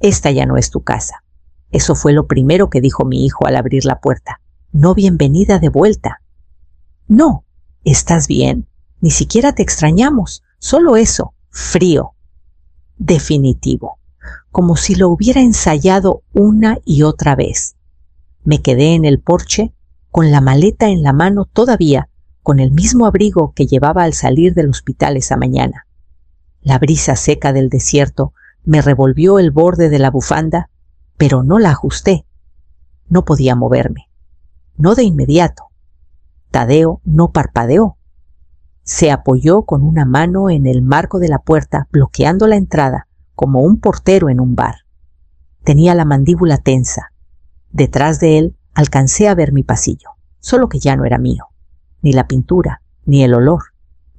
Esta ya no es tu casa. Eso fue lo primero que dijo mi hijo al abrir la puerta. No bienvenida de vuelta. No, ¿estás bien? Ni siquiera te extrañamos. Solo eso, frío. Definitivo. Como si lo hubiera ensayado una y otra vez. Me quedé en el porche, con la maleta en la mano todavía, con el mismo abrigo que llevaba al salir del hospital esa mañana. La brisa seca del desierto me revolvió el borde de la bufanda, pero no la ajusté. No podía moverme. No de inmediato. Tadeo no parpadeó. Se apoyó con una mano en el marco de la puerta, bloqueando la entrada, como un portero en un bar. Tenía la mandíbula tensa. Detrás de él alcancé a ver mi pasillo, solo que ya no era mío. Ni la pintura, ni el olor,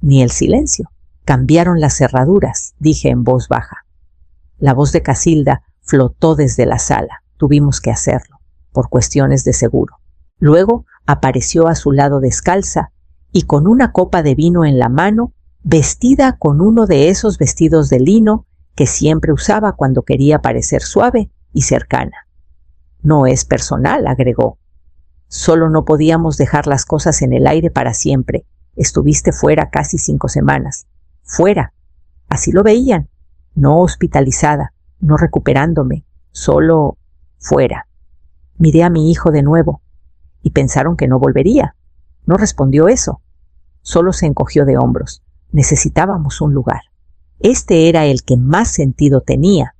ni el silencio. Cambiaron las cerraduras, dije en voz baja. La voz de Casilda flotó desde la sala. Tuvimos que hacerlo, por cuestiones de seguro. Luego apareció a su lado descalza y con una copa de vino en la mano, vestida con uno de esos vestidos de lino que siempre usaba cuando quería parecer suave y cercana. No es personal, agregó. Solo no podíamos dejar las cosas en el aire para siempre. Estuviste fuera casi 5 semanas. Fuera. Así lo veían. No hospitalizada, no recuperándome, solo fuera. Miré a mi hijo de nuevo y pensaron que no volvería. No respondió eso. Solo se encogió de hombros. Necesitábamos un lugar. Este era el que más sentido tenía.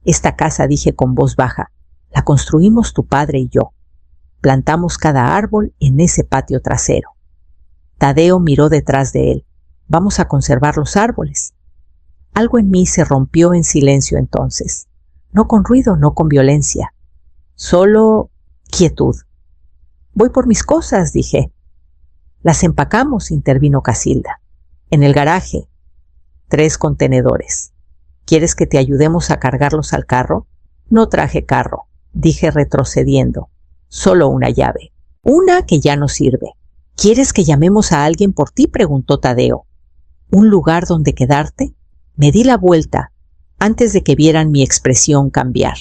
Esta casa, dije con voz baja, la construimos tu padre y yo. Plantamos cada árbol en ese patio trasero. Tadeo miró detrás de él. Vamos a conservar los árboles. Algo en mí se rompió en silencio entonces. No con ruido, no con violencia. Solo quietud. Voy por mis cosas, dije. Las empacamos, intervino Casilda. En el garaje. 3 contenedores. ¿Quieres que te ayudemos a cargarlos al carro? No traje carro, dije retrocediendo. Solo una llave. Una que ya no sirve. ¿Quieres que llamemos a alguien por ti?, preguntó Tadeo. ¿Un lugar donde quedarte? Me di la vuelta antes de que vieran mi expresión cambiar.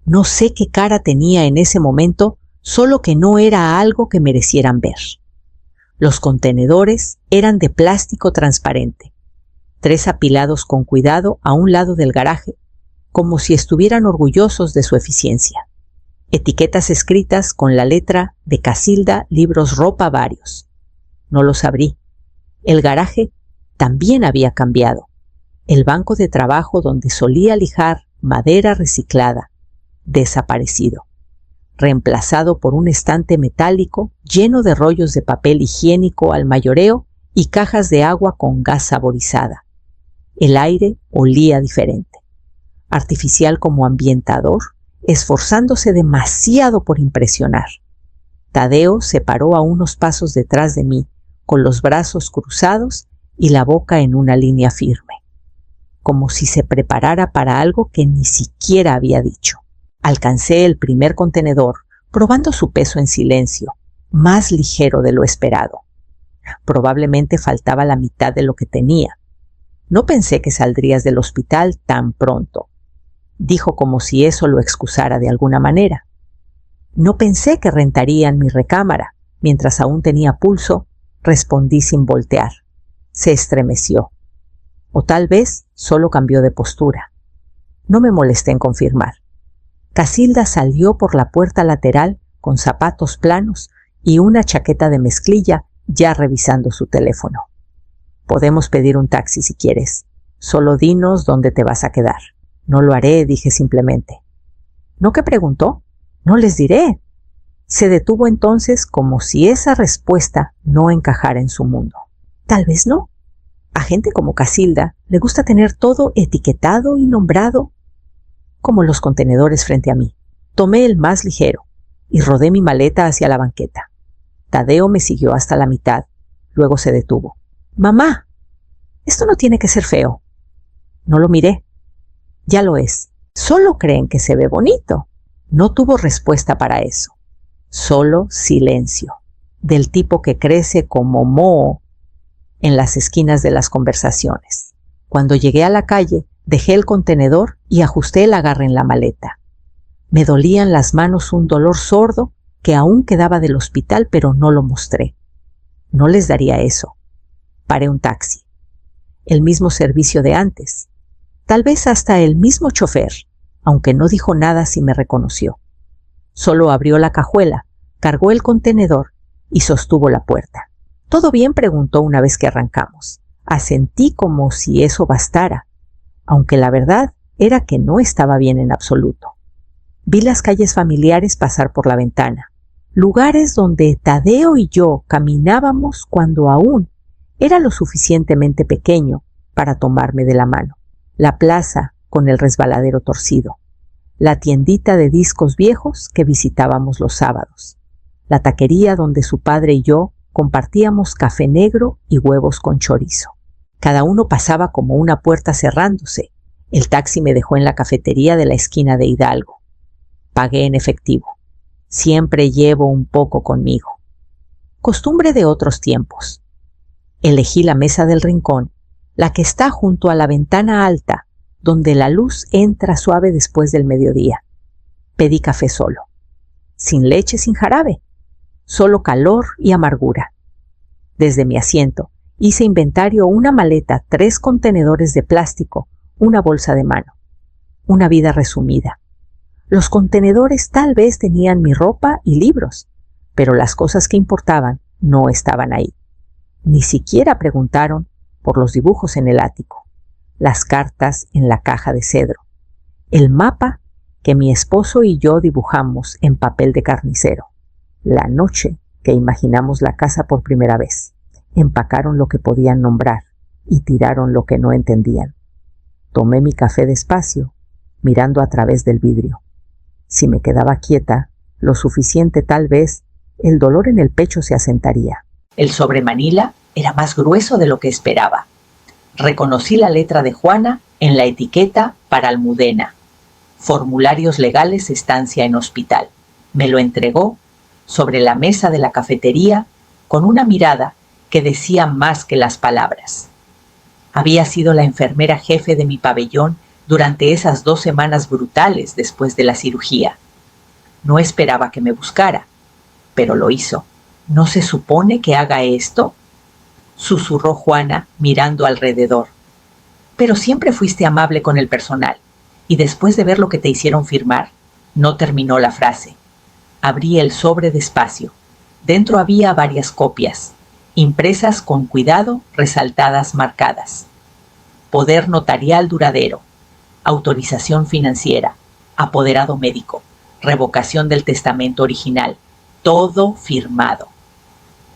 No sé qué cara tenía en ese momento, solo que no era algo que merecieran ver. Los contenedores eran de plástico transparente, 3 apilados con cuidado a un lado del garaje, como si estuvieran orgullosos de su eficiencia. Etiquetas escritas con la letra de Casilda, libros ropa varios. No los abrí. El garaje también había cambiado. El banco de trabajo donde solía lijar madera reciclada, desaparecido, reemplazado por un estante metálico lleno de rollos de papel higiénico al mayoreo y cajas de agua con gas saborizada. El aire olía diferente, artificial como ambientador, esforzándose demasiado por impresionar. Tadeo se paró a unos pasos detrás de mí, con los brazos cruzados y la boca en una línea firme, como si se preparara para algo que ni siquiera había dicho. Alcancé el primer contenedor, probando su peso en silencio, más ligero de lo esperado. Probablemente faltaba la mitad de lo que tenía. No pensé que saldrías del hospital tan pronto, dijo como si eso lo excusara de alguna manera. No pensé que rentarían mi recámara. Mientras aún tenía pulso, respondí sin voltear. Se estremeció. O tal vez solo cambió de postura. No me molesté en confirmar. Casilda salió por la puerta lateral con zapatos planos y una chaqueta de mezclilla, ya revisando su teléfono. Podemos pedir un taxi si quieres. Solo dinos dónde te vas a quedar. No lo haré, dije simplemente. ¿No que preguntó? No les diré. Se detuvo entonces como si esa respuesta no encajara en su mundo. Tal vez no. A gente como Casilda le gusta tener todo etiquetado y nombrado, como los contenedores frente a mí. Tomé el más ligero y rodé mi maleta hacia la banqueta. Tadeo me siguió hasta la mitad. Luego se detuvo. «Mamá, esto no tiene que ser feo». No lo miré. Ya lo es. Solo creen que se ve bonito. No tuvo respuesta para eso. Solo silencio, del tipo que crece como moho en las esquinas de las conversaciones. Cuando llegué a la calle, Dejé el contenedor y ajusté el agarre en la maleta. Me dolían las manos un dolor sordo que aún quedaba del hospital, pero no lo mostré. No les daría eso. Paré un taxi. El mismo servicio de antes. Tal vez hasta el mismo chofer, aunque no dijo nada si me reconoció. Solo abrió la cajuela, cargó el contenedor y sostuvo la puerta. ¿Todo bien?, preguntó una vez que arrancamos. Asentí como si eso bastara, aunque la verdad era que no estaba bien en absoluto. Vi las calles familiares pasar por la ventana, lugares donde Tadeo y yo caminábamos cuando aún era lo suficientemente pequeño para tomarme de la mano. La plaza con el resbaladero torcido, la tiendita de discos viejos que visitábamos los sábados, la taquería donde su padre y yo compartíamos café negro y huevos con chorizo. Cada uno pasaba como una puerta cerrándose. El taxi me dejó en la cafetería de la esquina de Hidalgo. Pagué en efectivo. Siempre llevo un poco conmigo. Costumbre de otros tiempos. Elegí la mesa del rincón, la que está junto a la ventana alta, donde la luz entra suave después del mediodía. Pedí café solo. Sin leche, sin jarabe. Solo calor y amargura. Desde mi asiento hice inventario: una maleta, 3 contenedores de plástico, una bolsa de mano. Una vida resumida. Los contenedores tal vez tenían mi ropa y libros, pero las cosas que importaban no estaban ahí. Ni siquiera preguntaron por los dibujos en el ático, las cartas en la caja de cedro, el mapa que mi esposo y yo dibujamos en papel de carnicero, la noche que imaginamos la casa por primera vez. Empacaron lo que podían nombrar y tiraron lo que no entendían. Tomé mi café despacio, mirando a través del vidrio. Si me quedaba quieta, lo suficiente tal vez, el dolor en el pecho se asentaría. El sobre Manila era más grueso de lo que esperaba. Reconocí la letra de Juana en la etiqueta para Almudena. Formularios legales, estancia en hospital. Me lo entregó sobre la mesa de la cafetería con una mirada que decía más que las palabras. Había sido la enfermera jefe de mi pabellón durante esas 2 semanas brutales después de la cirugía. No esperaba que me buscara, pero lo hizo. ¿No se supone que haga esto?, susurró Juana mirando alrededor. Pero siempre fuiste amable con el personal, y después de ver lo que te hicieron firmar, no terminó la frase. Abrí el sobre despacio. Dentro había varias copias, impresas con cuidado, resaltadas, marcadas. Poder notarial duradero, autorización financiera, apoderado médico, revocación del testamento original, todo firmado.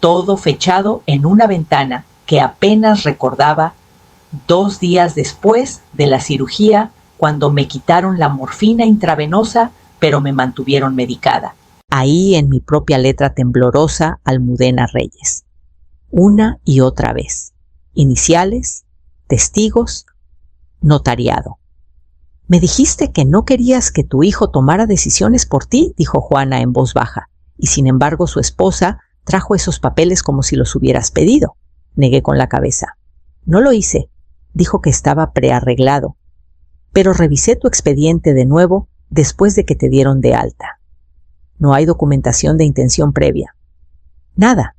Todo fechado en una ventana que apenas recordaba 2 días después de la cirugía, cuando me quitaron la morfina intravenosa, pero me mantuvieron medicada. Ahí, en mi propia letra temblorosa, Almudena Reyes. Una y otra vez. Iniciales, testigos, notariado. Me dijiste que no querías que tu hijo tomara decisiones por ti, dijo Juana en voz baja, y sin embargo su esposa trajo esos papeles como si los hubieras pedido. Negué con la cabeza. No lo hice. Dijo que estaba prearreglado. Pero revisé tu expediente de nuevo después de que te dieron de alta. No hay documentación de intención previa. Nada.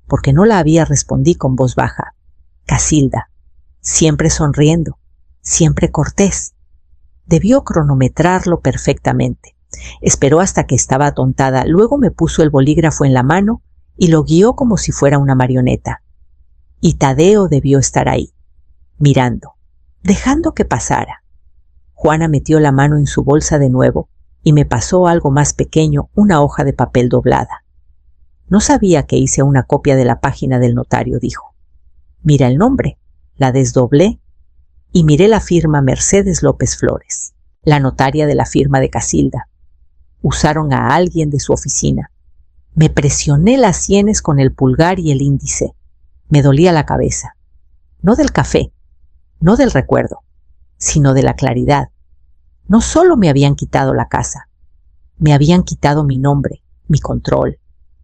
Porque no la había, respondí con voz baja. Casilda, siempre sonriendo, siempre cortés. Debió cronometrarlo perfectamente. Esperó hasta que estaba atontada, luego me puso el bolígrafo en la mano y lo guió como si fuera una marioneta. Y Tadeo debió estar ahí, mirando, dejando que pasara. Juana metió la mano en su bolsa de nuevo y me pasó algo más pequeño, una hoja de papel doblada. No sabía que hice una copia de la página del notario, dijo. Mira el nombre. La desdoblé y miré la firma Mercedes López Flores, la notaria de la firma de Casilda. Usaron a alguien de su oficina. Me presioné las sienes con el pulgar y el índice. Me dolía la cabeza. No del café, no del recuerdo, sino de la claridad. No solo me habían quitado la casa, me habían quitado mi nombre, mi control,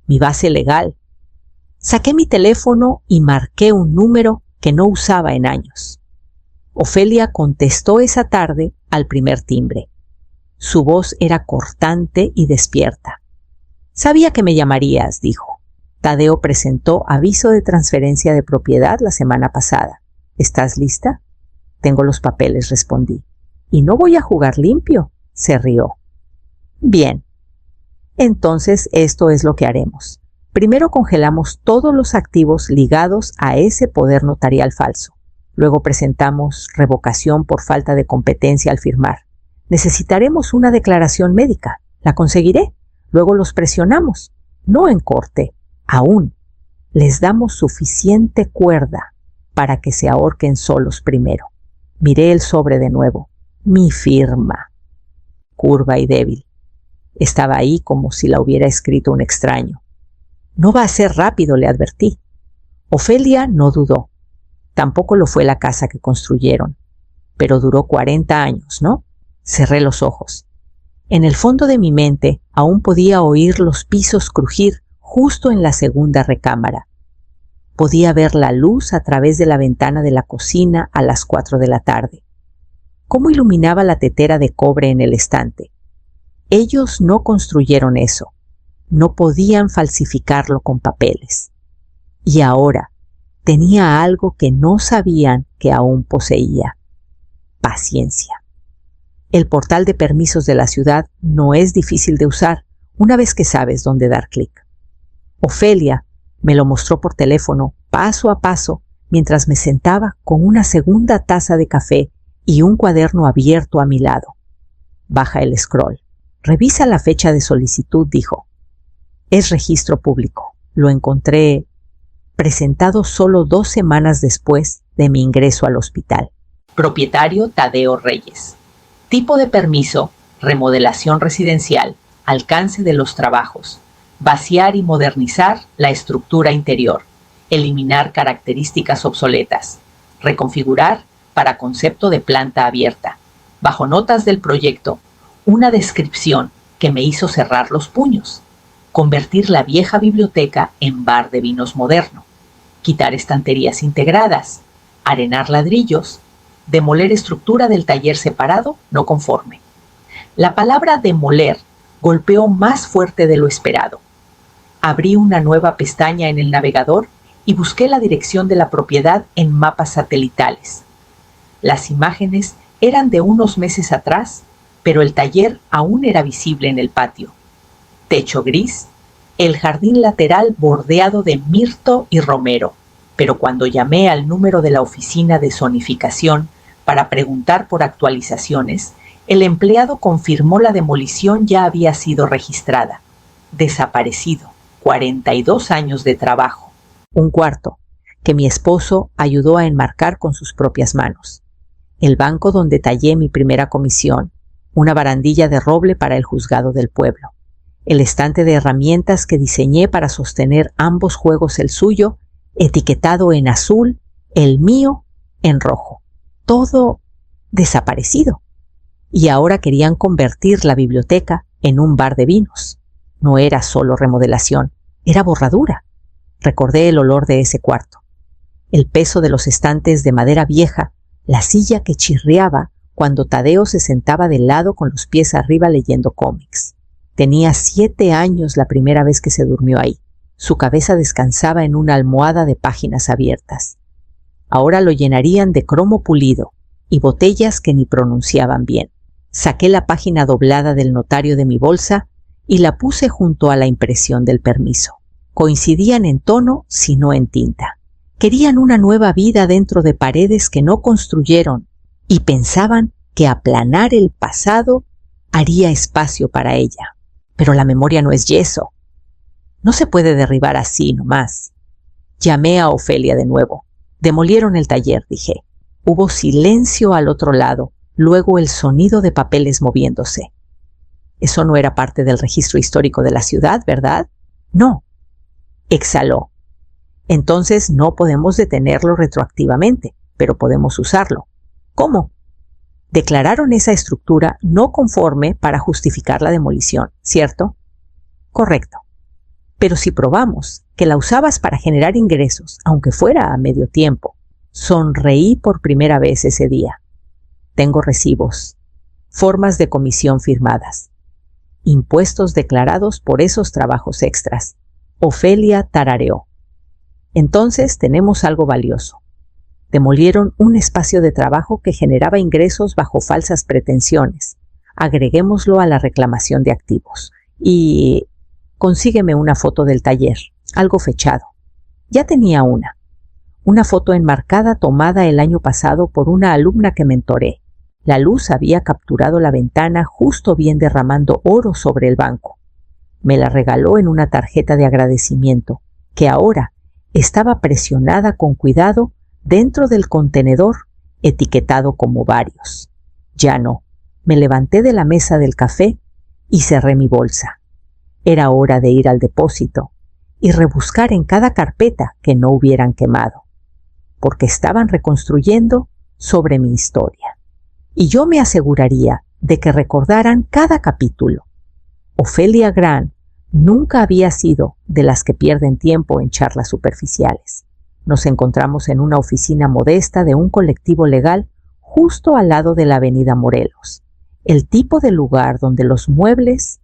mi base legal. Saqué mi teléfono y marqué un número que no usaba en años. Ofelia contestó esa tarde al primer timbre. Su voz era cortante y despierta. «Sabía que me llamarías», dijo. «Tadeo presentó aviso de transferencia de propiedad la semana pasada. ¿Estás lista?» «Tengo los papeles», respondí. «Y no voy a jugar limpio», se rió. «Bien. Entonces esto es lo que haremos. Primero congelamos todos los activos ligados a ese poder notarial falso. Luego presentamos revocación por falta de competencia al firmar. Necesitaremos una declaración médica. La conseguiré. Luego los presionamos. No en corte. Aún. Les damos suficiente cuerda para que se ahorquen solos primero». Miré el sobre de nuevo. Mi firma. Curva y débil. Estaba ahí como si la hubiera escrito un extraño. «No va a ser rápido», le advertí. Ofelia no dudó. Tampoco lo fue la casa que construyeron. Pero duró 40 años, ¿no? Cerré los ojos. En el fondo de mi mente aún podía oír los pisos crujir justo en la segunda recámara. Podía ver la luz a través de la ventana de la cocina a las 4 de la tarde. Cómo iluminaba la tetera de cobre en el estante. Ellos no construyeron eso. No podían falsificarlo con papeles. Y ahora tenía algo que no sabían que aún poseía. Paciencia. El portal de permisos de la ciudad no es difícil de usar una vez que sabes dónde dar clic. Ofelia me lo mostró por teléfono, paso a paso, mientras me sentaba con una segunda taza de café y un cuaderno abierto a mi lado. Baja el scroll. «Revisa la fecha de solicitud», dijo. «Es registro público. Lo encontré presentado solo 2 semanas después de mi ingreso al hospital». Propietario Tadeo Reyes. Tipo de permiso: remodelación residencial. Alcance de los trabajos: vaciar y modernizar la estructura interior. Eliminar características obsoletas. Reconfigurar para concepto de planta abierta. Bajo notas del proyecto, una descripción que me hizo cerrar los puños. Convertir la vieja biblioteca en bar de vinos moderno. Quitar estanterías integradas. Arenar ladrillos. Demoler estructura del taller separado no conforme. La palabra demoler golpeó más fuerte de lo esperado. Abrí una nueva pestaña en el navegador y busqué la dirección de la propiedad en mapas satelitales. Las imágenes eran de unos meses atrás, pero el taller aún era visible en el patio. Techo gris, el jardín lateral bordeado de mirto y romero, pero cuando llamé al número de la oficina de zonificación para preguntar por actualizaciones, el empleado confirmó la demolición ya había sido registrada. Desaparecido. 42 años de trabajo. Un cuarto, que mi esposo ayudó a enmarcar con sus propias manos. El banco donde tallé mi primera comisión. Una barandilla de roble para el juzgado del pueblo. El estante de herramientas que diseñé para sostener ambos juegos, el suyo, etiquetado en azul, el mío en rojo. Todo desaparecido. Y ahora querían convertir la biblioteca en un bar de vinos. No era solo remodelación, era borradura. Recordé el olor de ese cuarto. El peso de los estantes de madera vieja, la silla que chirriaba cuando Tadeo se sentaba de lado con los pies arriba leyendo cómics. Tenía 7 años la primera vez que se durmió ahí. Su cabeza descansaba en una almohada de páginas abiertas. Ahora lo llenarían de cromo pulido y botellas que ni pronunciaban bien. Saqué la página doblada del notario de mi bolsa y la puse junto a la impresión del permiso. Coincidían en tono, si no en tinta. Querían una nueva vida dentro de paredes que no construyeron y pensaban que aplanar el pasado haría espacio para ella. Pero la memoria no es yeso. No se puede derribar así nomás. Llamé a Ofelia de nuevo. Demolieron el taller, dije. Hubo silencio al otro lado, luego el sonido de papeles moviéndose. Eso no era parte del registro histórico de la ciudad, ¿verdad? No. Exhaló. Entonces no podemos detenerlo retroactivamente, pero podemos usarlo. ¿Cómo? Declararon esa estructura no conforme para justificar la demolición, ¿cierto? Correcto. Pero si probamos que la usabas para generar ingresos, aunque fuera a medio tiempo, Sonreí por primera vez ese día. Tengo recibos, formas de comisión firmadas, impuestos declarados por esos trabajos extras. Ofelia tarareó. Entonces tenemos algo valioso. Demolieron un espacio de trabajo que generaba ingresos bajo falsas pretensiones. Agreguémoslo a la reclamación de activos. Y consígueme una foto del taller, algo fechado. Ya tenía una foto enmarcada tomada el año pasado por una alumna que mentoré. La luz había capturado la ventana justo bien derramando oro sobre el banco. Me la regaló en una tarjeta de agradecimiento, que ahora estaba presionada con cuidado dentro del contenedor etiquetado como varios. Ya no. Me levanté de la mesa del café y cerré mi bolsa. Era hora de ir al depósito y rebuscar en cada carpeta que no hubieran quemado, porque estaban reconstruyendo sobre mi historia. Y yo me aseguraría de que recordaran cada capítulo. Ofelia Grant nunca había sido de las que pierden tiempo en charlas superficiales. Nos encontramos en una oficina modesta de un colectivo legal justo al lado de la avenida Morelos, el tipo de lugar donde los muebles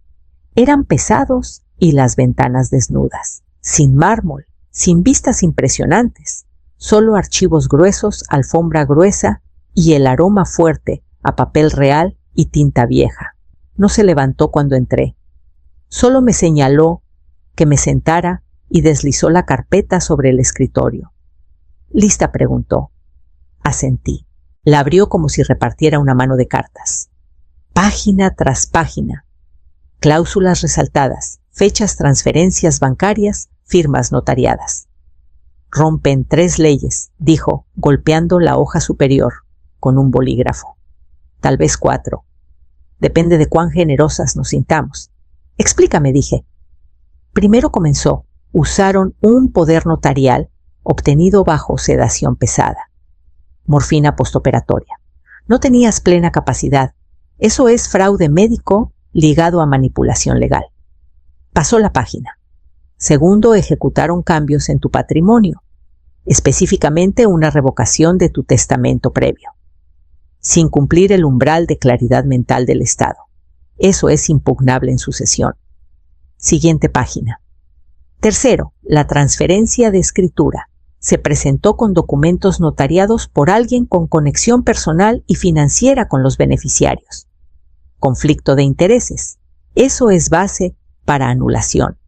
eran pesados y las ventanas desnudas, sin mármol, sin vistas impresionantes, solo archivos gruesos, alfombra gruesa y el aroma fuerte a papel real y tinta vieja. No se levantó cuando entré. Solo me señaló que me sentara y deslizó la carpeta sobre el escritorio. ¿Lista?, preguntó. Asentí. La abrió como si repartiera una mano de cartas. Página tras página. Cláusulas resaltadas, fechas, transferencias bancarias, firmas notariadas. Rompen 3 leyes, dijo, golpeando la hoja superior con un bolígrafo. Tal vez 4. Depende de cuán generosas nos sintamos. Explícame, dije. Primero comenzó. Usaron un poder notarial obtenido bajo sedación pesada. Morfina postoperatoria. No tenías plena capacidad. Eso es fraude médico ligado a manipulación legal. Pasó la página. Segundo, ejecutaron cambios en tu patrimonio, específicamente una revocación de tu testamento previo, sin cumplir el umbral de claridad mental del Estado. Eso es impugnable en sucesión. Siguiente página. Tercero, la transferencia de escritura. Se presentó con documentos notariados por alguien con conexión personal y financiera con los beneficiarios. Conflicto de intereses. Eso es base para anulación.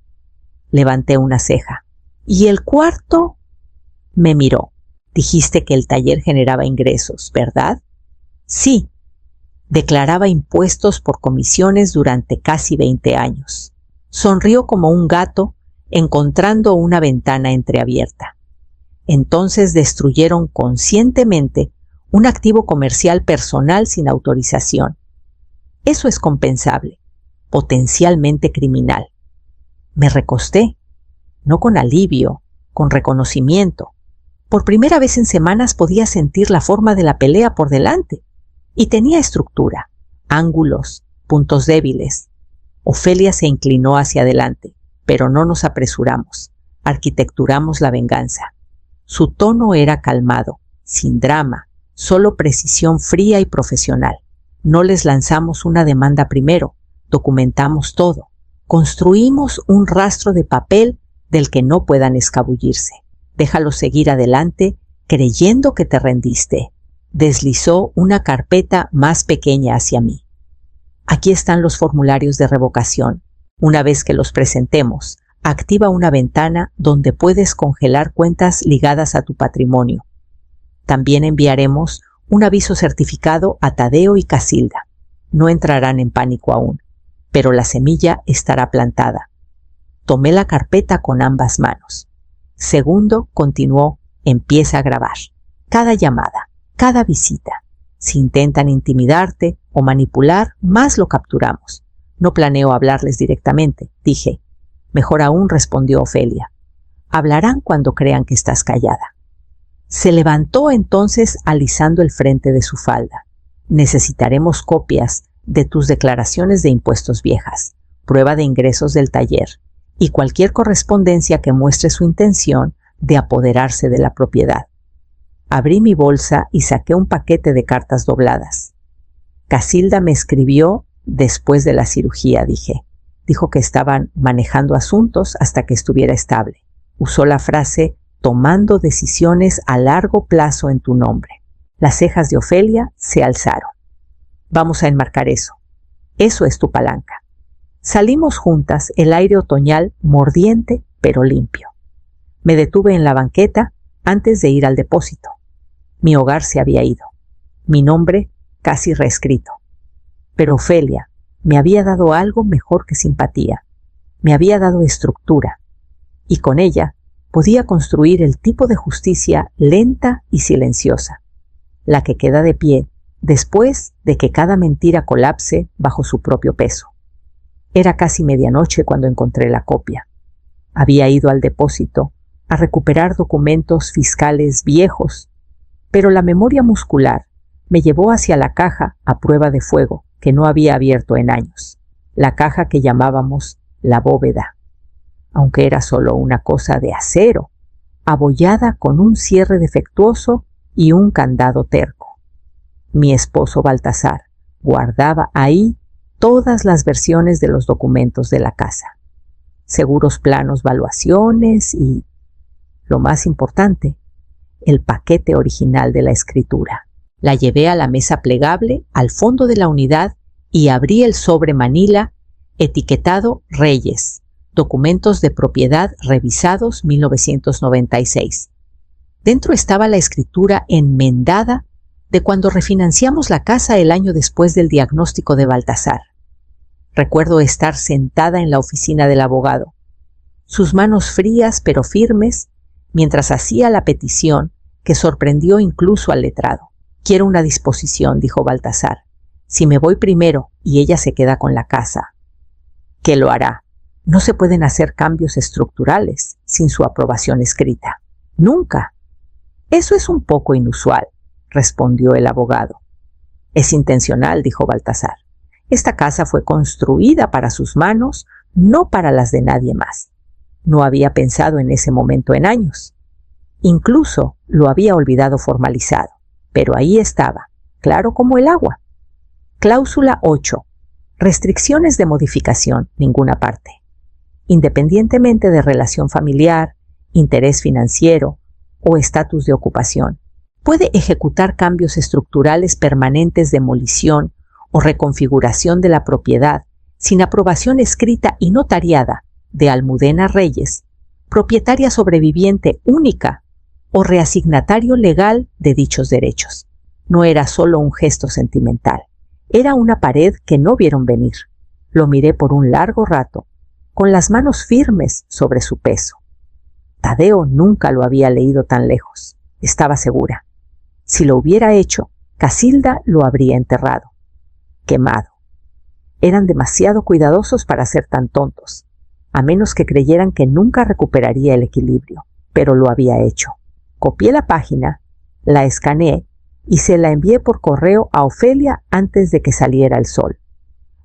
Levanté una ceja. ¿Y el cuarto? Me miró. Dijiste que el taller generaba ingresos, ¿verdad? Sí. Declaraba impuestos por comisiones durante casi 20 años. Sonrió como un gato encontrando una ventana entreabierta. Entonces destruyeron conscientemente un activo comercial personal sin autorización. Eso es compensable, potencialmente criminal. Me recosté, no con alivio, con reconocimiento. Por primera vez en semanas podía sentir la forma de la pelea por delante. Y tenía estructura, ángulos, puntos débiles. Ofelia se inclinó hacia adelante, pero no nos apresuramos. Arquitecturamos la venganza. Su tono era calmado, sin drama, solo precisión fría y profesional. No les lanzamos una demanda primero, documentamos todo. Construimos un rastro de papel del que no puedan escabullirse. Déjalos seguir adelante creyendo que te rendiste. Deslizó una carpeta más pequeña hacia mí. Aquí están los formularios de revocación. Una vez que los presentemos, activa una ventana donde puedes congelar cuentas ligadas a tu patrimonio. También enviaremos un aviso certificado a Tadeo y Casilda. No entrarán en pánico aún, pero la semilla estará plantada. Tomé la carpeta con ambas manos. Segundo, continuó, empieza a grabar. Cada llamada, cada visita. Si intentan intimidarte o manipular, más lo capturamos. No planeo hablarles directamente, dije. Mejor aún, respondió Ofelia. Hablarán cuando crean que estás callada. Se levantó entonces alisando el frente de su falda. Necesitaremos copias de tus declaraciones de impuestos viejas, prueba de ingresos del taller y cualquier correspondencia que muestre su intención de apoderarse de la propiedad. Abrí mi bolsa y saqué un paquete de cartas dobladas. Casilda me escribió después de la cirugía, dije. Dijo que estaban manejando asuntos hasta que estuviera estable. Usó la frase tomando decisiones a largo plazo en tu nombre. Las cejas de Ofelia se alzaron. Vamos a enmarcar eso. Eso es tu palanca. Salimos juntas, el aire otoñal mordiente pero limpio. Me detuve en la banqueta antes de ir al depósito. Mi hogar se había ido. Mi nombre casi reescrito. Pero Ofelia me había dado algo mejor que simpatía. Me había dado estructura. Y con ella podía construir el tipo de justicia lenta y silenciosa, la que queda de pie después de que cada mentira colapse bajo su propio peso. Era casi medianoche cuando encontré la copia. Había ido al depósito a recuperar documentos fiscales viejos, pero la memoria muscular me llevó hacia la caja a prueba de fuego que no había abierto en años, la caja que llamábamos la bóveda, aunque era solo una cosa de acero, abollada con un cierre defectuoso y un candado terco. Mi esposo Baltasar guardaba ahí todas las versiones de los documentos de la casa, seguros planos, valuaciones y, lo más importante, el paquete original de la escritura. La llevé a la mesa plegable al fondo de la unidad y abrí el sobre manila etiquetado Reyes, documentos de propiedad revisados 1996. Dentro estaba la escritura enmendada de cuando refinanciamos la casa el año después del diagnóstico de Baltasar. Recuerdo estar sentada en la oficina del abogado, sus manos frías pero firmes, mientras hacía la petición que sorprendió incluso al letrado. Quiero una disposición, dijo Baltasar. Si me voy primero y ella se queda con la casa. ¿Qué lo hará? No se pueden hacer cambios estructurales sin su aprobación escrita. Nunca. Eso es un poco inusual, respondió el abogado. Es intencional, dijo Baltasar. Esta casa fue construida para sus manos, no para las de nadie más. No había pensado en ese momento en años. Incluso lo había olvidado formalizado, pero ahí estaba, claro como el agua. Cláusula 8. Restricciones de modificación, ninguna parte. Independientemente de relación familiar, interés financiero o estatus de ocupación, puede ejecutar cambios estructurales permanentes, demolición o reconfiguración de la propiedad sin aprobación escrita y notariada de Almudena Reyes, propietaria sobreviviente única o reasignatario legal de dichos derechos. No era solo un gesto sentimental, era una pared que no vieron venir. Lo miré por un largo rato, con las manos firmes sobre su peso. Tadeo nunca lo había leído tan lejos, estaba segura. Si lo hubiera hecho, Casilda lo habría enterrado. Quemado. Eran demasiado cuidadosos para ser tan tontos, a menos que creyeran que nunca recuperaría el equilibrio, pero lo había hecho. Copié la página, la escaneé y se la envié por correo a Ofelia antes de que saliera el sol.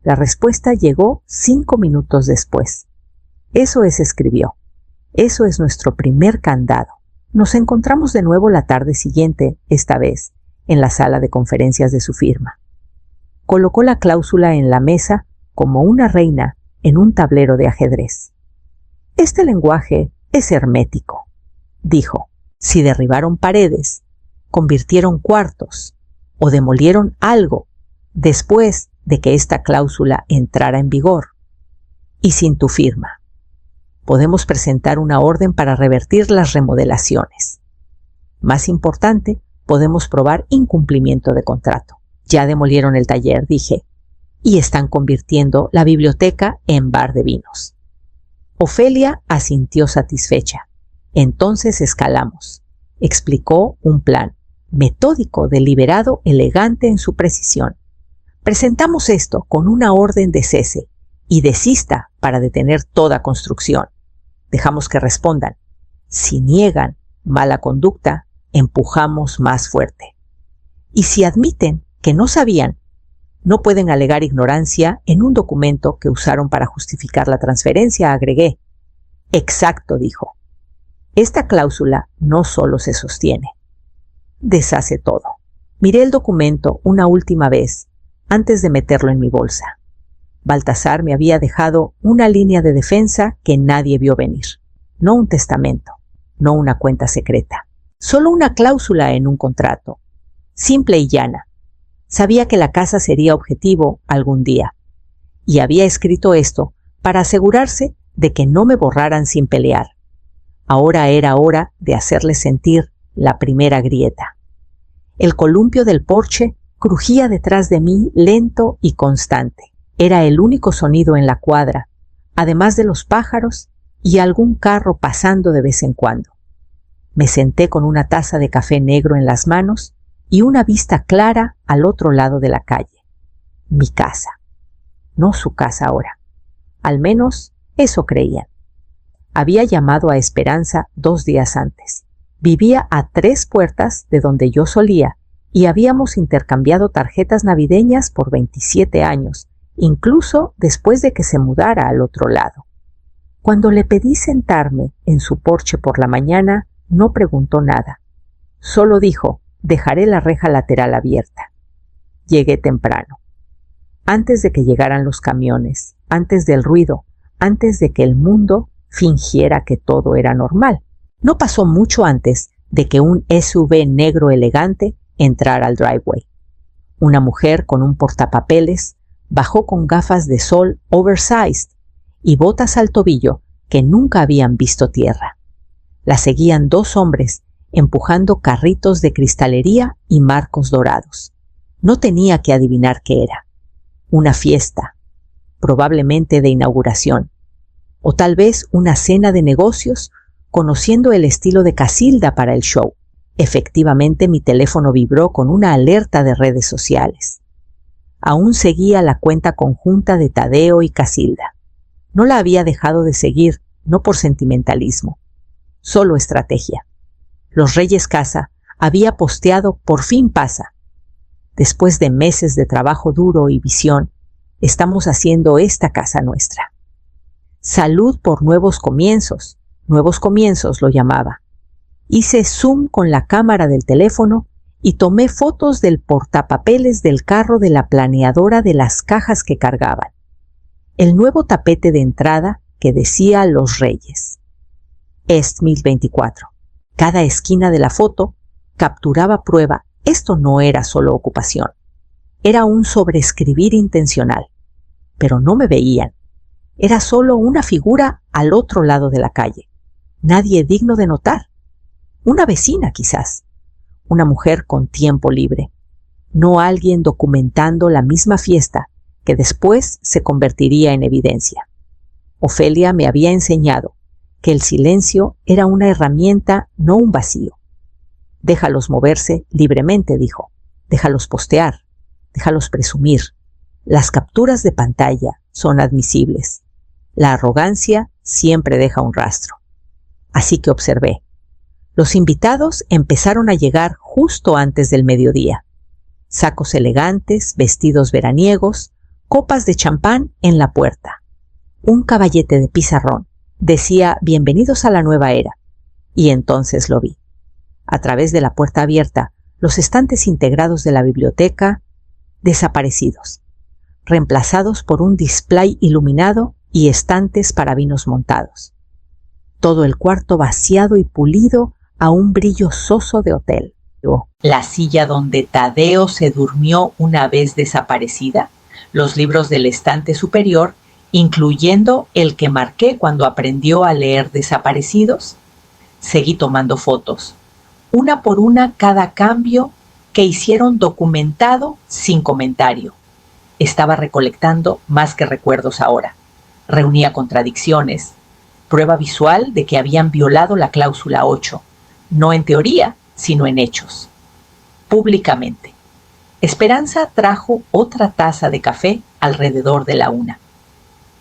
La respuesta llegó 5 minutos después. Eso es, escribió. Eso es nuestro primer candado. Nos encontramos de nuevo la tarde siguiente, esta vez, en la sala de conferencias de su firma. Colocó la cláusula en la mesa como una reina en un tablero de ajedrez. Este lenguaje es hermético, dijo. Si derribaron paredes, convirtieron cuartos o demolieron algo después de que esta cláusula entrara en vigor y sin tu firma, podemos presentar una orden para revertir las remodelaciones. Más importante, podemos probar incumplimiento de contrato. Ya demolieron el taller, dije, y están convirtiendo la biblioteca en bar de vinos. Ofelia asintió satisfecha. Entonces escalamos. Explicó un plan, metódico, deliberado, elegante en su precisión. Presentamos esto con una orden de cese y desista para detener toda construcción. Dejamos que respondan. Si niegan mala conducta, empujamos más fuerte. Y si admiten que no sabían, no pueden alegar ignorancia en un documento que usaron para justificar la transferencia, agregué. Exacto, dijo. Esta cláusula no solo se sostiene. deshace todo. Miré el documento una última vez antes de meterlo en mi bolsa. Baltasar me había dejado una línea de defensa que nadie vio venir. No un testamento, no una cuenta secreta. Solo una cláusula en un contrato. Simple y llana. Sabía que la casa sería objetivo algún día. Y había escrito esto para asegurarse de que no me borraran sin pelear. Ahora era hora de hacerles sentir la primera grieta. El columpio del porche crujía detrás de mí lento y constante. Era el único sonido en la cuadra, además de los pájaros y algún carro pasando de vez en cuando. Me senté con una taza de café negro en las manos y una vista clara al otro lado de la calle. Mi casa. No su casa ahora. Al menos eso creían. Había llamado a Esperanza 2 días antes. Vivía a 3 puertas de donde yo solía y habíamos intercambiado tarjetas navideñas por 27 años, incluso después de que se mudara al otro lado. Cuando le pedí sentarme en su porche por la mañana, no preguntó nada. Solo dijo: dejaré la reja lateral abierta. Llegué temprano. Antes de que llegaran los camiones, antes del ruido, antes de que el mundo fingiera que todo era normal. No pasó mucho antes de que un SUV negro elegante entrara al driveway. Una mujer con un portapapeles bajó con gafas de sol oversized y botas al tobillo que nunca habían visto tierra. La seguían 2 hombres empujando carritos de cristalería y marcos dorados. No tenía que adivinar qué era. Una fiesta, probablemente de inauguración, o tal vez una cena de negocios, conociendo el estilo de Casilda para el show. Efectivamente, mi teléfono vibró con una alerta de redes sociales. Aún seguía la cuenta conjunta de Tadeo y Casilda. No la había dejado de seguir, no por sentimentalismo, solo estrategia. Los Reyes Casa había posteado "Por fin pasa". Después de meses de trabajo duro y visión, estamos haciendo esta casa nuestra. Salud por nuevos comienzos lo llamaba. Hice zoom con la cámara del teléfono y tomé fotos del portapapeles del carro de la planeadora de las cajas que cargaban. El nuevo tapete de entrada que decía Los Reyes. Est 1024. Cada esquina de la foto capturaba prueba. Esto no era solo ocupación. Era un sobreescribir intencional. Pero no me veían. Era solo una figura al otro lado de la calle. Nadie digno de notar. Una vecina, quizás. Una mujer con tiempo libre. No alguien documentando la misma fiesta que después se convertiría en evidencia. Ofelia me había enseñado que el silencio era una herramienta, no un vacío. Déjalos moverse libremente, dijo. Déjalos postear. Déjalos presumir. Las capturas de pantalla son admisibles. La arrogancia siempre deja un rastro. Así que observé. Los invitados empezaron a llegar justo antes del mediodía. Sacos elegantes, vestidos veraniegos, copas de champán en la puerta. Un caballete de pizarrón decía "Bienvenidos a la nueva era", y entonces lo vi. A través de la puerta abierta, los estantes integrados de la biblioteca desaparecidos, reemplazados por un display iluminado y estantes para vinos montados. Todo el cuarto vaciado y pulido a un brillo soso de hotel. La silla donde Tadeo se durmió una vez desaparecida, los libros del estante superior, incluyendo el que marqué cuando aprendió a leer desaparecidos. Seguí tomando fotos, una por una cada cambio que hicieron documentado sin comentario. Estaba recolectando más que recuerdos ahora. Reunía contradicciones, prueba visual de que habían violado la cláusula 8, no en teoría, sino en hechos. Públicamente. Esperanza trajo otra taza de café alrededor de la 1.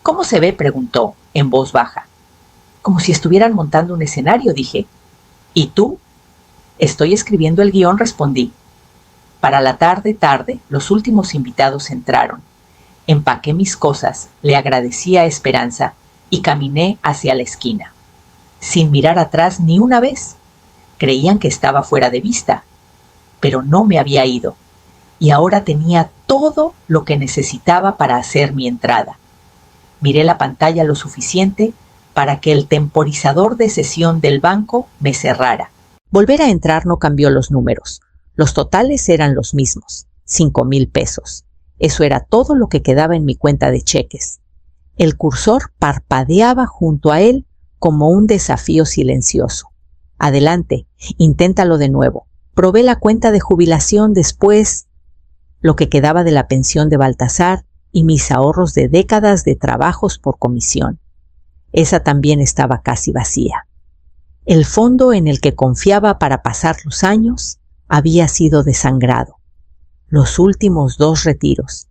¿Cómo se ve?, preguntó, en voz baja. Como si estuvieran montando un escenario, dije. ¿Y tú? Estoy escribiendo el guión, respondí. Para la tarde, los últimos invitados entraron. Empaqué mis cosas, le agradecí a Esperanza y caminé hacia la esquina. Sin mirar atrás ni una vez. Creían que estaba fuera de vista. pero no me había ido, y ahora tenía todo lo que necesitaba para hacer mi entrada. Miré la pantalla lo suficiente para que el temporizador de sesión del banco me cerrara. Volver a entrar no cambió los números. Los totales eran los mismos, 5,000 pesos. Eso era todo lo que quedaba en mi cuenta de cheques. El cursor parpadeaba junto a él como un desafío silencioso. Adelante, inténtalo de nuevo. Probé la cuenta de jubilación después, lo que quedaba de la pensión de Baltasar y mis ahorros de décadas de trabajos por comisión. Esa también estaba casi vacía. El fondo en el que confiaba para pasar los años había sido desangrado. Los últimos 2 retiros,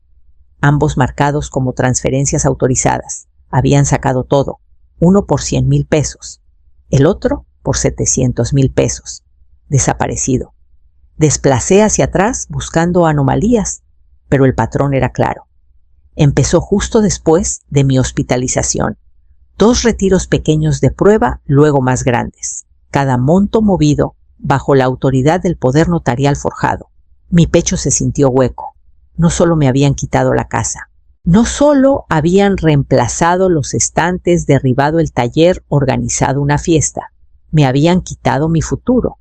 ambos marcados como transferencias autorizadas, habían sacado todo, uno por 100,000 pesos, el otro por 700,000 pesos, desaparecido. Desplacé hacia atrás buscando anomalías, pero el patrón era claro. Empezó justo después de mi hospitalización. 2 retiros pequeños de prueba, luego más grandes, cada monto movido bajo la autoridad del poder notarial forjado. Mi pecho se sintió hueco. No solo me habían quitado la casa, no solo habían reemplazado los estantes, derribado el taller, organizado una fiesta, me habían quitado mi futuro.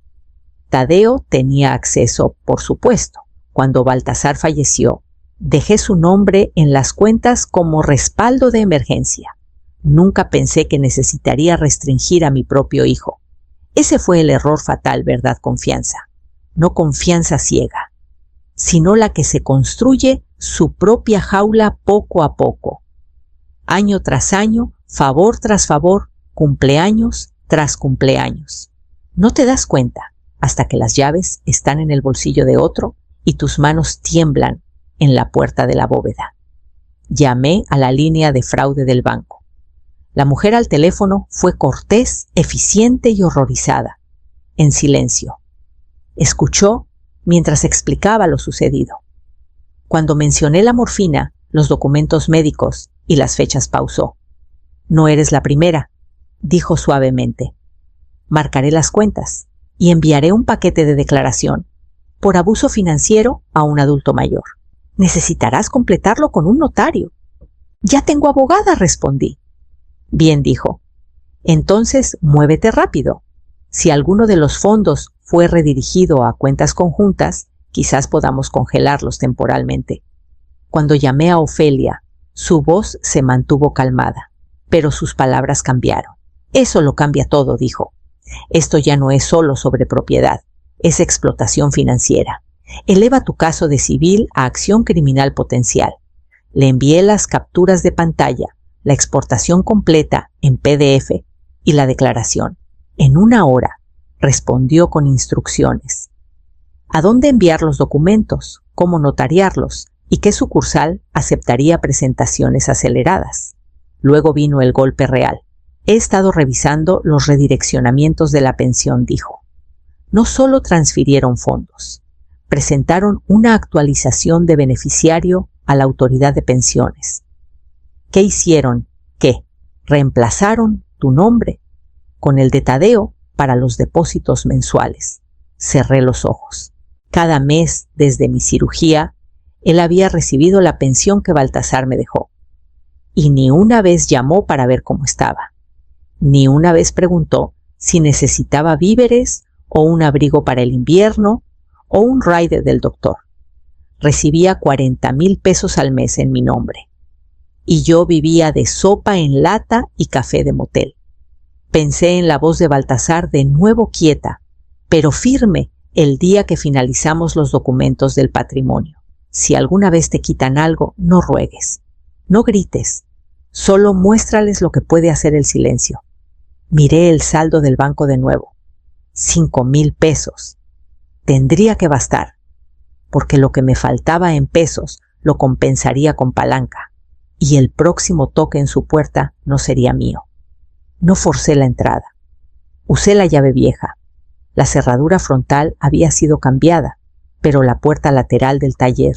Tadeo tenía acceso, por supuesto. Cuando Baltasar falleció, dejé su nombre en las cuentas como respaldo de emergencia. Nunca pensé que necesitaría restringir a mi propio hijo. Ese fue el error fatal, ¿verdad? Confianza. No confianza ciega, sino la que se construye su propia jaula poco a poco. Año tras año, favor tras favor, cumpleaños tras cumpleaños. No te das cuenta hasta que las llaves están en el bolsillo de otro y tus manos tiemblan en la puerta de la bóveda. Llamé a la línea de fraude del banco. La mujer al teléfono fue cortés, eficiente y horrorizada. En silencio. Escuchó mientras explicaba lo sucedido. Cuando mencioné la morfina, los documentos médicos y las fechas, pausó. No eres la primera, dijo suavemente. Marcaré las cuentas y enviaré un paquete de declaración por abuso financiero a un adulto mayor. Necesitarás completarlo con un notario. Ya tengo abogada, respondí. Bien, dijo. Entonces, muévete rápido. Si alguno de los fondos fue redirigido a cuentas conjuntas, quizás podamos congelarlos temporalmente. Cuando llamé a Ofelia, su voz se mantuvo calmada, pero sus palabras cambiaron. Eso lo cambia todo, dijo. Esto ya no es solo sobre propiedad, es explotación financiera. Eleva tu caso de civil a acción criminal potencial. Le envié las capturas de pantalla, la exportación completa en PDF y la declaración. En 1 hora, respondió con instrucciones. ¿A dónde enviar los documentos? ¿Cómo notariarlos? ¿Y qué sucursal aceptaría presentaciones aceleradas? Luego vino el golpe real. He estado revisando los redireccionamientos de la pensión, dijo. No solo transfirieron fondos, presentaron una actualización de beneficiario a la autoridad de pensiones. ¿Qué hicieron? ¿Qué? Reemplazaron tu nombre con el de Tadeo para los depósitos mensuales. Cerré los ojos. Cada mes, desde mi cirugía, él había recibido la pensión que Baltasar me dejó. Y ni una vez llamó para ver cómo estaba. Ni una vez preguntó si necesitaba víveres o un abrigo para el invierno o un ride del doctor. Recibía 40,000 pesos al mes en mi nombre. Y yo vivía de sopa en lata y café de motel. Pensé en la voz de Baltasar de nuevo quieta, pero firme el día que finalizamos los documentos del patrimonio. Si alguna vez te quitan algo, no ruegues, no grites, solo muéstrales lo que puede hacer el silencio. Miré el saldo del banco de nuevo. 5,000 pesos. Tendría que bastar, porque lo que me faltaba en pesos lo compensaría con palanca, y el próximo toque en su puerta no sería mío. No forcé la entrada. Usé la llave vieja. La cerradura frontal había sido cambiada, pero la puerta lateral del taller,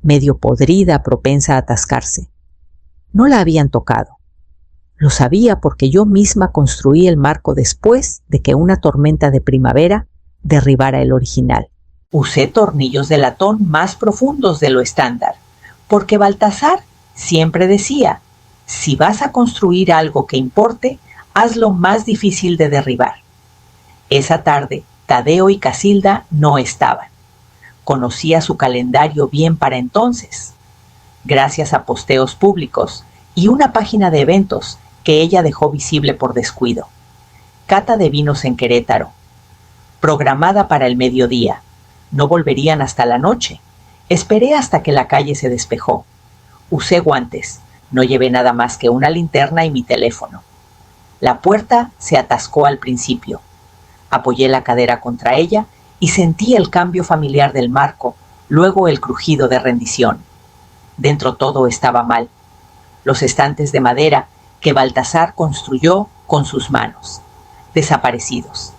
medio podrida, propensa a atascarse, no la habían tocado. Lo sabía porque yo misma construí el marco después de que una tormenta de primavera derribara el original. Usé tornillos de latón más profundos de lo estándar, porque Baltasar siempre decía: si vas a construir algo que importe, hazlo más difícil de derribar. Esa tarde, Tadeo y Casilda no estaban. Conocía su calendario bien para entonces, gracias a posteos públicos y una página de eventos que ella dejó visible por descuido. Cata de vinos en Querétaro, programada para el mediodía. No volverían hasta la noche. Esperé hasta que la calle se despejó. Usé guantes. No llevé nada más que una linterna y mi teléfono. La puerta se atascó al principio. Apoyé la cadera contra ella y sentí el cambio familiar del marco, luego el crujido de rendición. Dentro todo estaba mal. Los estantes de madera que Baltasar construyó con sus manos, desaparecidos.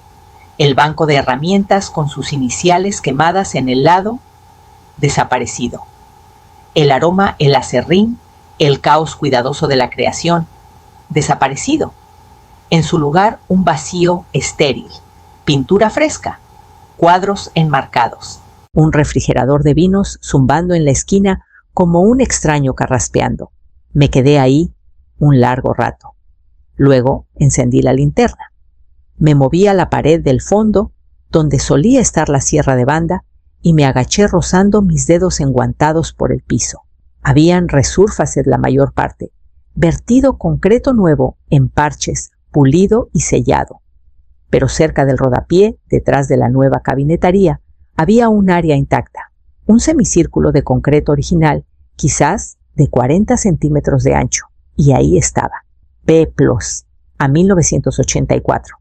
El banco de herramientas con sus iniciales quemadas en el lado, desaparecido. El aroma, el aserrín, el caos cuidadoso de la creación, desaparecido. En su lugar, un vacío estéril, pintura fresca, cuadros enmarcados. Un refrigerador de vinos zumbando en la esquina como un extraño carraspeando. Me quedé ahí un largo rato. Luego encendí la linterna. Me moví a la pared del fondo, donde solía estar la sierra de banda, y me agaché rozando mis dedos enguantados por el piso. Habían resúrfaces la mayor parte, vertido concreto nuevo en parches, pulido y sellado. Pero cerca del rodapié, detrás de la nueva cabinetaría, había un área intacta, un semicírculo de concreto original, quizás de 40 centímetros de ancho, y ahí estaba, B+, a 1984.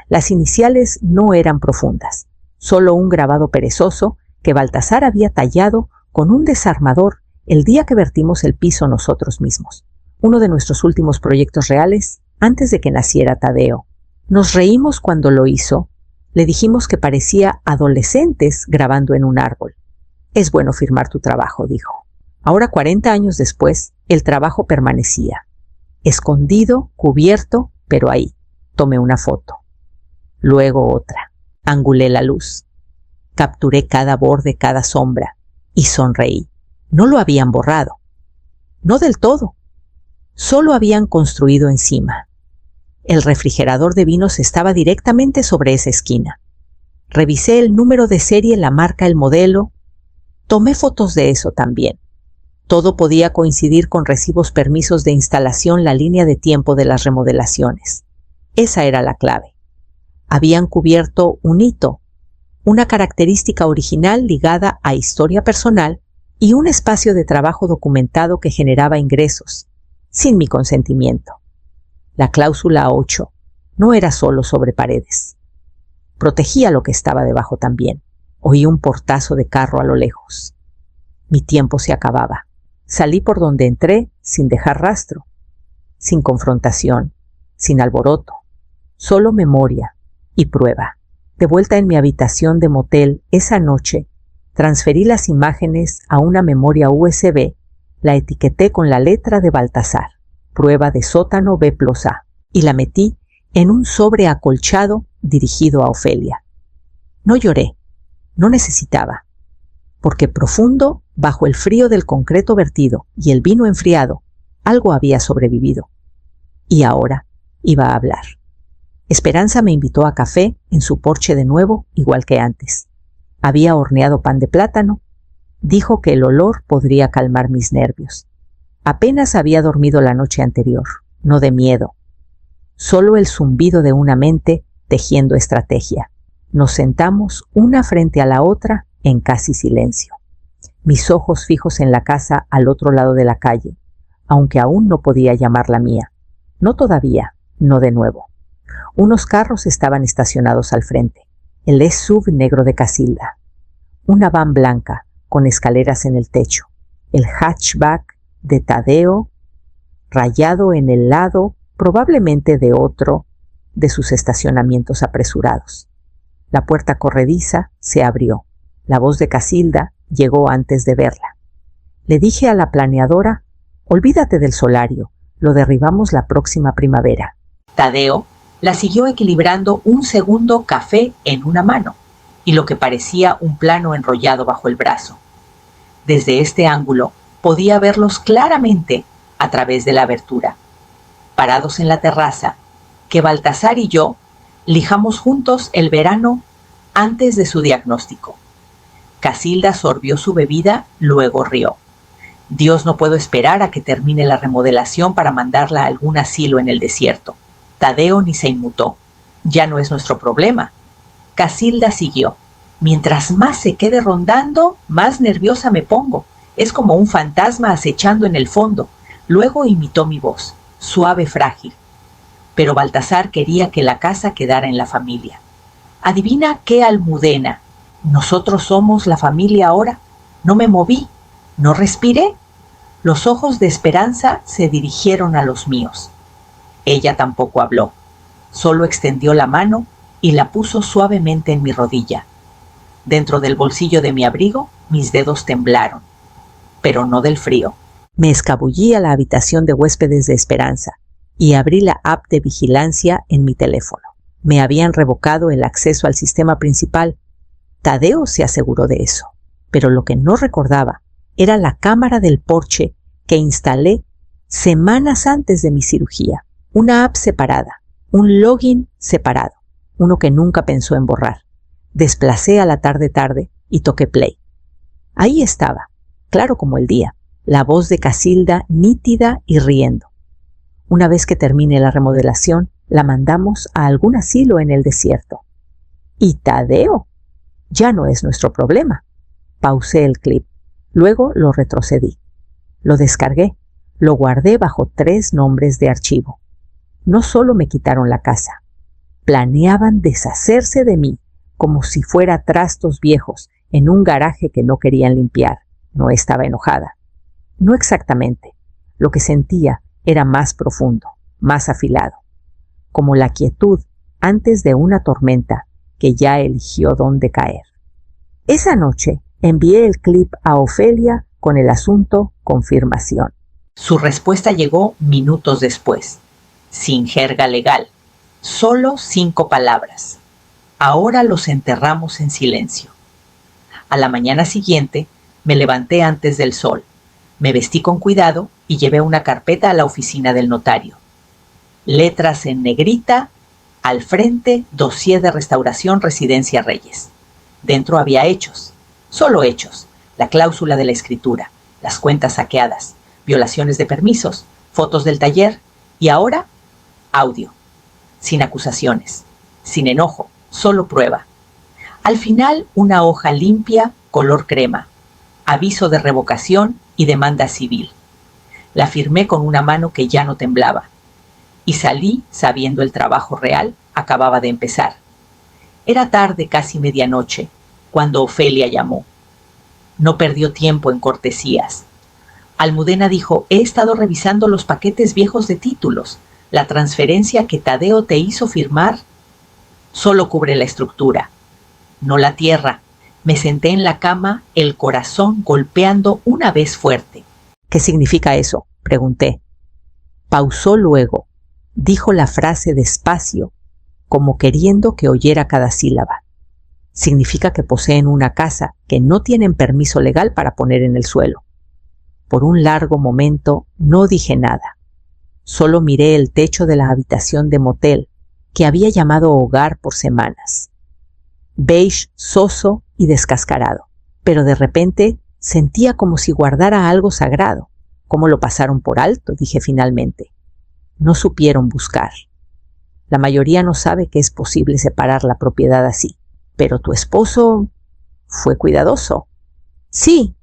Las iniciales no eran profundas, solo un grabado perezoso que Baltasar había tallado con un desarmador el día que vertimos el piso nosotros mismos, uno de nuestros últimos proyectos reales antes de que naciera Tadeo. Nos reímos cuando lo hizo, le dijimos que parecía adolescentes grabando en un árbol. Es bueno firmar tu trabajo, dijo. Ahora, 40 años después, el trabajo permanecía, escondido, cubierto, pero ahí. Tomé una foto. Luego otra. Angulé la luz. Capturé cada borde, cada sombra, y sonreí. No lo habían borrado. No del todo. Solo habían construido encima. El refrigerador de vinos estaba directamente sobre esa esquina. Revisé el número de serie, la marca, el modelo. Tomé fotos de eso también. Todo podía coincidir con recibos, permisos de instalación, la línea de tiempo de las remodelaciones. Esa era la clave. Habían cubierto un hito, una característica original ligada a historia personal y un espacio de trabajo documentado que generaba ingresos, sin mi consentimiento. La cláusula 8 no era solo sobre paredes. Protegía lo que estaba debajo también. Oí un portazo de carro a lo lejos. Mi tiempo se acababa. Salí por donde entré sin dejar rastro, sin confrontación, sin alboroto, solo memoria y prueba. De vuelta en mi habitación de motel esa noche, transferí las imágenes a una memoria USB, la etiqueté con la letra de Baltasar, prueba de sótano B+A, y la metí en un sobre acolchado dirigido a Ofelia. No lloré, no necesitaba, porque profundo, bajo el frío del concreto vertido y el vino enfriado, algo había sobrevivido. Y ahora iba a hablar. Esperanza me invitó a café en su porche de nuevo, igual que antes. Había horneado pan de plátano. Dijo que el olor podría calmar mis nervios. Apenas había dormido la noche anterior, no de miedo. Solo el zumbido de una mente tejiendo estrategia. Nos sentamos una frente a la otra en casi silencio. Mis ojos fijos en la casa al otro lado de la calle, aunque aún no podía llamarla mía. No todavía, no de nuevo. Unos carros estaban estacionados al frente. El SUV negro de Casilda. Una van blanca con escaleras en el techo. El hatchback de Tadeo, rayado en el lado, probablemente de otro, de sus estacionamientos apresurados. La puerta corrediza se abrió. La voz de Casilda llegó antes de verla. Le dije a la planeadora: olvídate del solario, lo derribamos la próxima primavera. Tadeo la siguió equilibrando un segundo, café en una mano, y lo que parecía un plano enrollado bajo el brazo. Desde este ángulo podía verlos claramente a través de la abertura, parados en la terraza, que Baltasar y yo lijamos juntos el verano antes de su diagnóstico. Casilda sorbió su bebida, luego rió. Dios, no puedo esperar a que termine la remodelación para mandarla a algún asilo en el desierto. Tadeo ni se inmutó. Ya no es nuestro problema. Casilda siguió. Mientras más se quede rondando, más nerviosa me pongo. Es como un fantasma acechando en el fondo. Luego imitó mi voz, suave, frágil. Pero Baltasar quería que la casa quedara en la familia. Adivina qué almudena. ¿Nosotros somos la familia ahora? No me moví, no respiré. Los ojos de Esperanza se dirigieron a los míos. Ella tampoco habló. Solo extendió la mano y la puso suavemente en mi rodilla. Dentro del bolsillo de mi abrigo, mis dedos temblaron, pero no del frío. Me escabullí a la habitación de huéspedes de Esperanza y abrí la app de vigilancia en mi teléfono. Me habían revocado el acceso al sistema principal. Tadeo se aseguró de eso, pero lo que no recordaba era la cámara del porche que instalé semanas antes de mi cirugía. Una app separada, un login separado, uno que nunca pensó en borrar. Desplacé a la tarde y toqué play. Ahí estaba, claro como el día, la voz de Casilda nítida y riendo. Una vez que termine la remodelación, la mandamos a algún asilo en el desierto. ¿Y Tadeo? Ya no es nuestro problema. Pausé el clip. Luego lo retrocedí. Lo descargué. Lo guardé bajo 3 nombres de archivo. No solo me quitaron la casa. Planeaban deshacerse de mí como si fuera trastos viejos en un garaje que no querían limpiar. No estaba enojada. No exactamente. Lo que sentía era más profundo, más afilado, como la quietud antes de una tormenta que ya eligió dónde caer. Esa noche envié el clip a Ofelia con el asunto confirmación. Su respuesta llegó minutos después, sin jerga legal, solo 5 palabras. Ahora los enterramos en silencio. A la mañana siguiente me levanté antes del sol. Me vestí con cuidado y llevé una carpeta a la oficina del notario. Letras en negrita, al frente, dossier de restauración Residencia Reyes. Dentro había hechos, solo hechos, la cláusula de la escritura, las cuentas saqueadas, violaciones de permisos, fotos del taller y ahora, audio. Sin acusaciones, sin enojo, solo prueba. Al final, una hoja limpia, color crema, aviso de revocación y demanda civil. La firmé con una mano que ya no temblaba y salí sabiendo el trabajo real acababa de empezar. Era tarde, casi medianoche, cuando Ofelia llamó. No perdió tiempo en cortesías. Almudena dijo: he estado revisando los paquetes viejos de títulos. La transferencia que Tadeo te hizo firmar solo cubre la estructura, no la tierra. Me senté en la cama, el corazón golpeando una vez fuerte. ¿Qué significa eso?, pregunté. Pausó luego. Dijo la frase despacio, como queriendo que oyera cada sílaba. Significa que poseen una casa que no tienen permiso legal para poner en el suelo. Por un largo momento no dije nada. Solo miré el techo de la habitación de motel que había llamado hogar por semanas. Beige, soso y descascarado, pero de repente sentía como si guardara algo sagrado. ¿Cómo lo pasaron por alto?, dije finalmente. No supieron buscar. La mayoría no sabe que es posible separar la propiedad así. Pero tu esposo fue cuidadoso. Sí.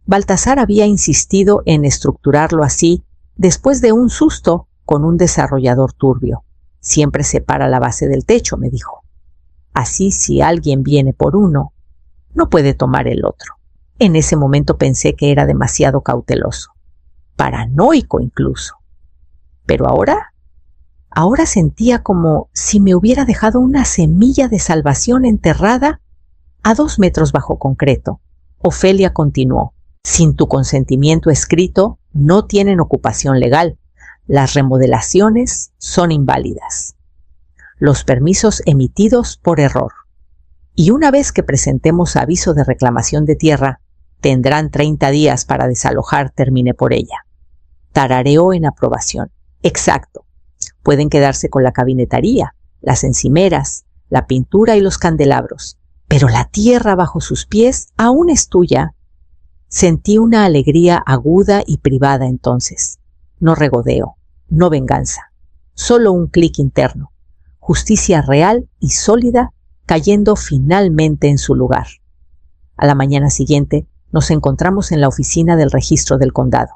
Baltasar había insistido en estructurarlo así después de un susto con un desarrollador turbio. Siempre separa la base del techo, me dijo. Así, si alguien viene por uno, no puede tomar el otro. En ese momento pensé que era demasiado cauteloso. Paranoico incluso. Pero ahora sentía como si me hubiera dejado una semilla de salvación enterrada a 2 metros bajo concreto. Ofelia continuó: sin tu consentimiento escrito, no tienen ocupación legal. Las remodelaciones son inválidas. Los permisos emitidos por error. y una vez que presentemos aviso de reclamación de tierra, tendrán 30 días para desalojar, terminé por ella. Tarareó en aprobación. Exacto. Pueden quedarse con la cabinetería, las encimeras, la pintura y los candelabros, pero la tierra bajo sus pies aún es tuya. Sentí una alegría aguda y privada entonces. No regodeo, no venganza, solo un clic interno. Justicia real y sólida cayendo finalmente en su lugar. A la mañana siguiente nos encontramos en la oficina del registro del condado.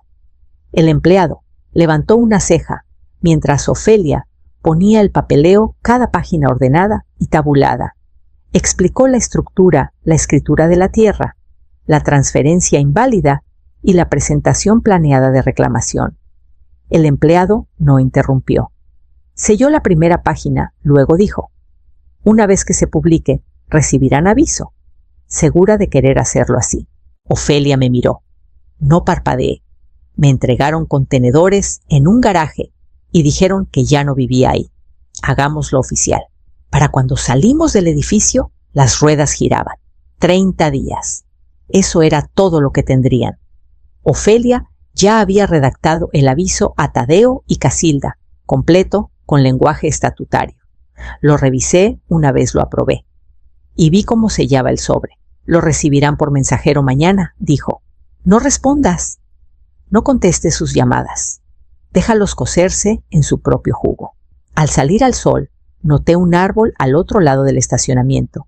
El empleado levantó una ceja mientras Ofelia ponía el papeleo, cada página ordenada y tabulada. Explicó la estructura, la escritura de la tierra, la transferencia inválida y la presentación planeada de reclamación. El empleado no interrumpió. Selló la primera página, luego dijo: una vez que se publique, recibirán aviso. Segura de querer hacerlo así. Ofelia me miró. No parpadeé. Me entregaron contenedores en un garaje y dijeron que ya no vivía ahí. Hagámoslo oficial. Para cuando salimos del edificio, las ruedas giraban. 30 días. Eso era todo lo que tendrían. Ofelia ya había redactado el aviso a Tadeo y Casilda, completo con lenguaje estatutario. Lo revisé una vez lo aprobé. Y vi cómo sellaba el sobre. Lo recibirán por mensajero mañana, dijo. No respondas. No contestes sus llamadas. Déjalos cocerse en su propio jugo. Al salir al sol, noté un árbol al otro lado del estacionamiento.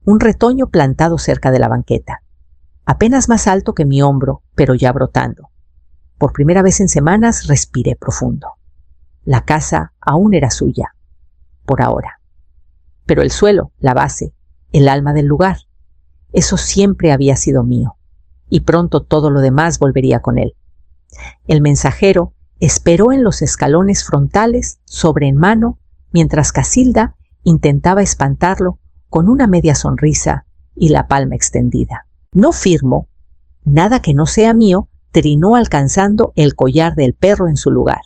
Un retoño plantado cerca de la banqueta. Apenas más alto que mi hombro, pero ya brotando. Por primera vez en semanas respiré profundo. La casa aún era suya. Por ahora. Pero el suelo, la base, el alma del lugar, eso siempre había sido mío. Y pronto todo lo demás volvería con él. El mensajero esperó en los escalones frontales, sobre en mano, mientras Casilda intentaba espantarlo con una media sonrisa y la palma extendida. No firmo, nada que no sea mío, trinó alcanzando el collar del perro en su lugar.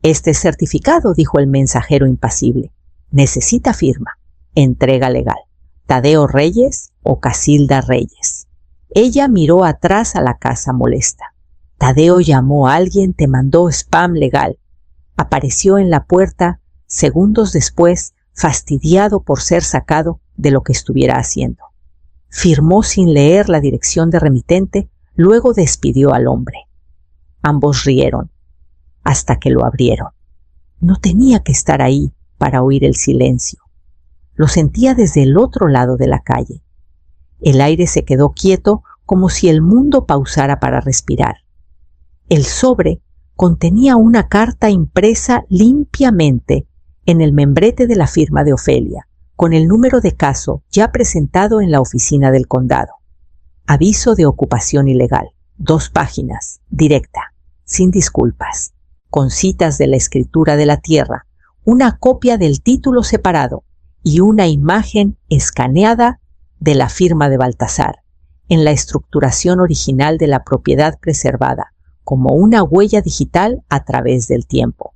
Este es certificado, dijo el mensajero impasible. Necesita firma. Entrega legal. Tadeo Reyes o Casilda Reyes. Ella miró atrás a la casa molesta. Tadeo llamó a alguien, te mandó spam legal. Apareció en la puerta segundos después, fastidiado por ser sacado de lo que estuviera haciendo. Firmó sin leer la dirección de remitente, luego despidió al hombre. Ambos rieron, hasta que lo abrieron. No tenía que estar ahí para oír el silencio. Lo sentía desde el otro lado de la calle. El aire se quedó quieto como si el mundo pausara para respirar. El sobre contenía una carta impresa limpiamente en el membrete de la firma de Ofelia, con el número de caso ya presentado en la oficina del condado. Aviso de ocupación ilegal. 2 páginas, directa, sin disculpas, con citas de la escritura de la tierra, una copia del título separado y una imagen escaneada de la firma de Baltasar, en la estructuración original de la propiedad preservada, como una huella digital a través del tiempo.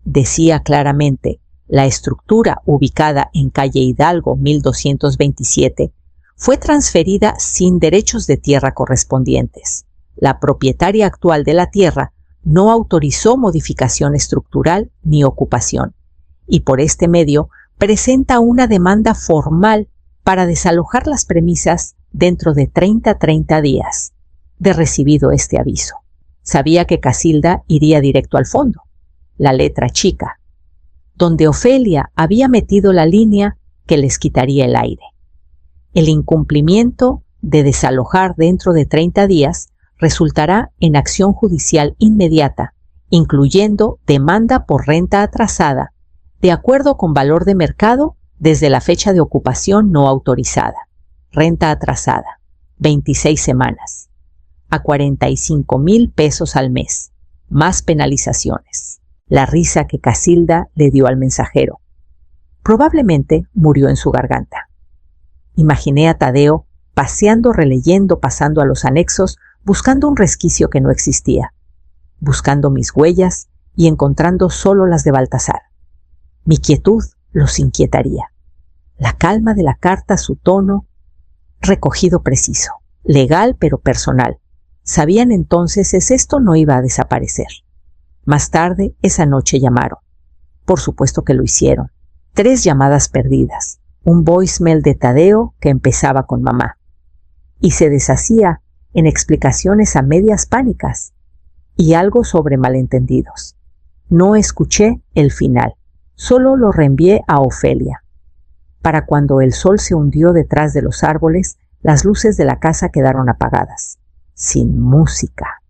Decía claramente, la estructura ubicada en calle Hidalgo 1227 fue transferida sin derechos de tierra correspondientes. La propietaria actual de la tierra no autorizó modificación estructural ni ocupación, y por este medio presenta una demanda formal para desalojar las premisas dentro de 30 días de recibido este aviso. Sabía que Casilda iría directo al fondo, la letra chica, donde Ofelia había metido la línea que les quitaría el aire. El incumplimiento de desalojar dentro de 30 días resultará en acción judicial inmediata, incluyendo demanda por renta atrasada, de acuerdo con valor de mercado desde la fecha de ocupación no autorizada. Renta atrasada, 26 semanas, a 45,000 pesos al mes, más penalizaciones. La risa que Casilda le dio al mensajero. Probablemente murió en su garganta. Imaginé a Tadeo paseando, releyendo, pasando a los anexos, buscando un resquicio que no existía, buscando mis huellas y encontrando solo las de Baltasar. Mi quietud los inquietaría. La calma de la carta, su tono, recogido preciso, legal pero personal. Sabían entonces esto no iba a desaparecer. Más tarde, esa noche llamaron. Por supuesto que lo hicieron. 3 llamadas perdidas, un voicemail de Tadeo que empezaba con mamá. Y se deshacía en explicaciones a medias pánicas y algo sobre malentendidos. No escuché el final, solo lo reenvié a Ofelia. Para cuando el sol se hundió detrás de los árboles, las luces de la casa quedaron apagadas, sin música,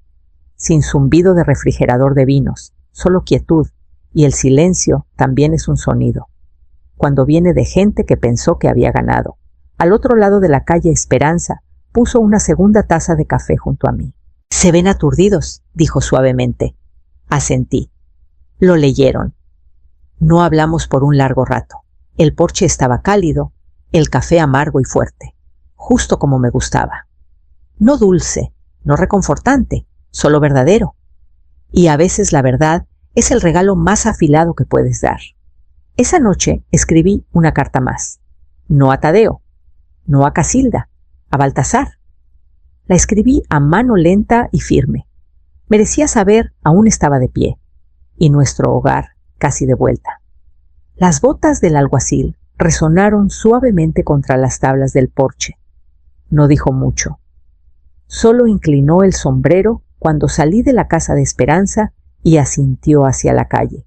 sin zumbido de refrigerador de vinos, solo quietud, y el silencio también es un sonido. Cuando viene de gente que pensó que había ganado. Al otro lado de la calle Esperanza puso una segunda taza de café junto a mí. «Se ven aturdidos», dijo suavemente. Asentí. Lo leyeron. No hablamos por un largo rato. El porche estaba cálido, el café amargo y fuerte, justo como me gustaba. No dulce, no reconfortante, solo verdadero. Y a veces la verdad es el regalo más afilado que puedes dar. Esa noche escribí una carta más. No a Tadeo, no a Casilda, a Baltasar. La escribí a mano lenta y firme. Merecía saber, aún estaba de pie, y nuestro hogar casi de vuelta. Las botas del alguacil resonaron suavemente contra las tablas del porche. No dijo mucho. Solo inclinó el sombrero cuando salí de la casa de Esperanza y asintió hacia la calle.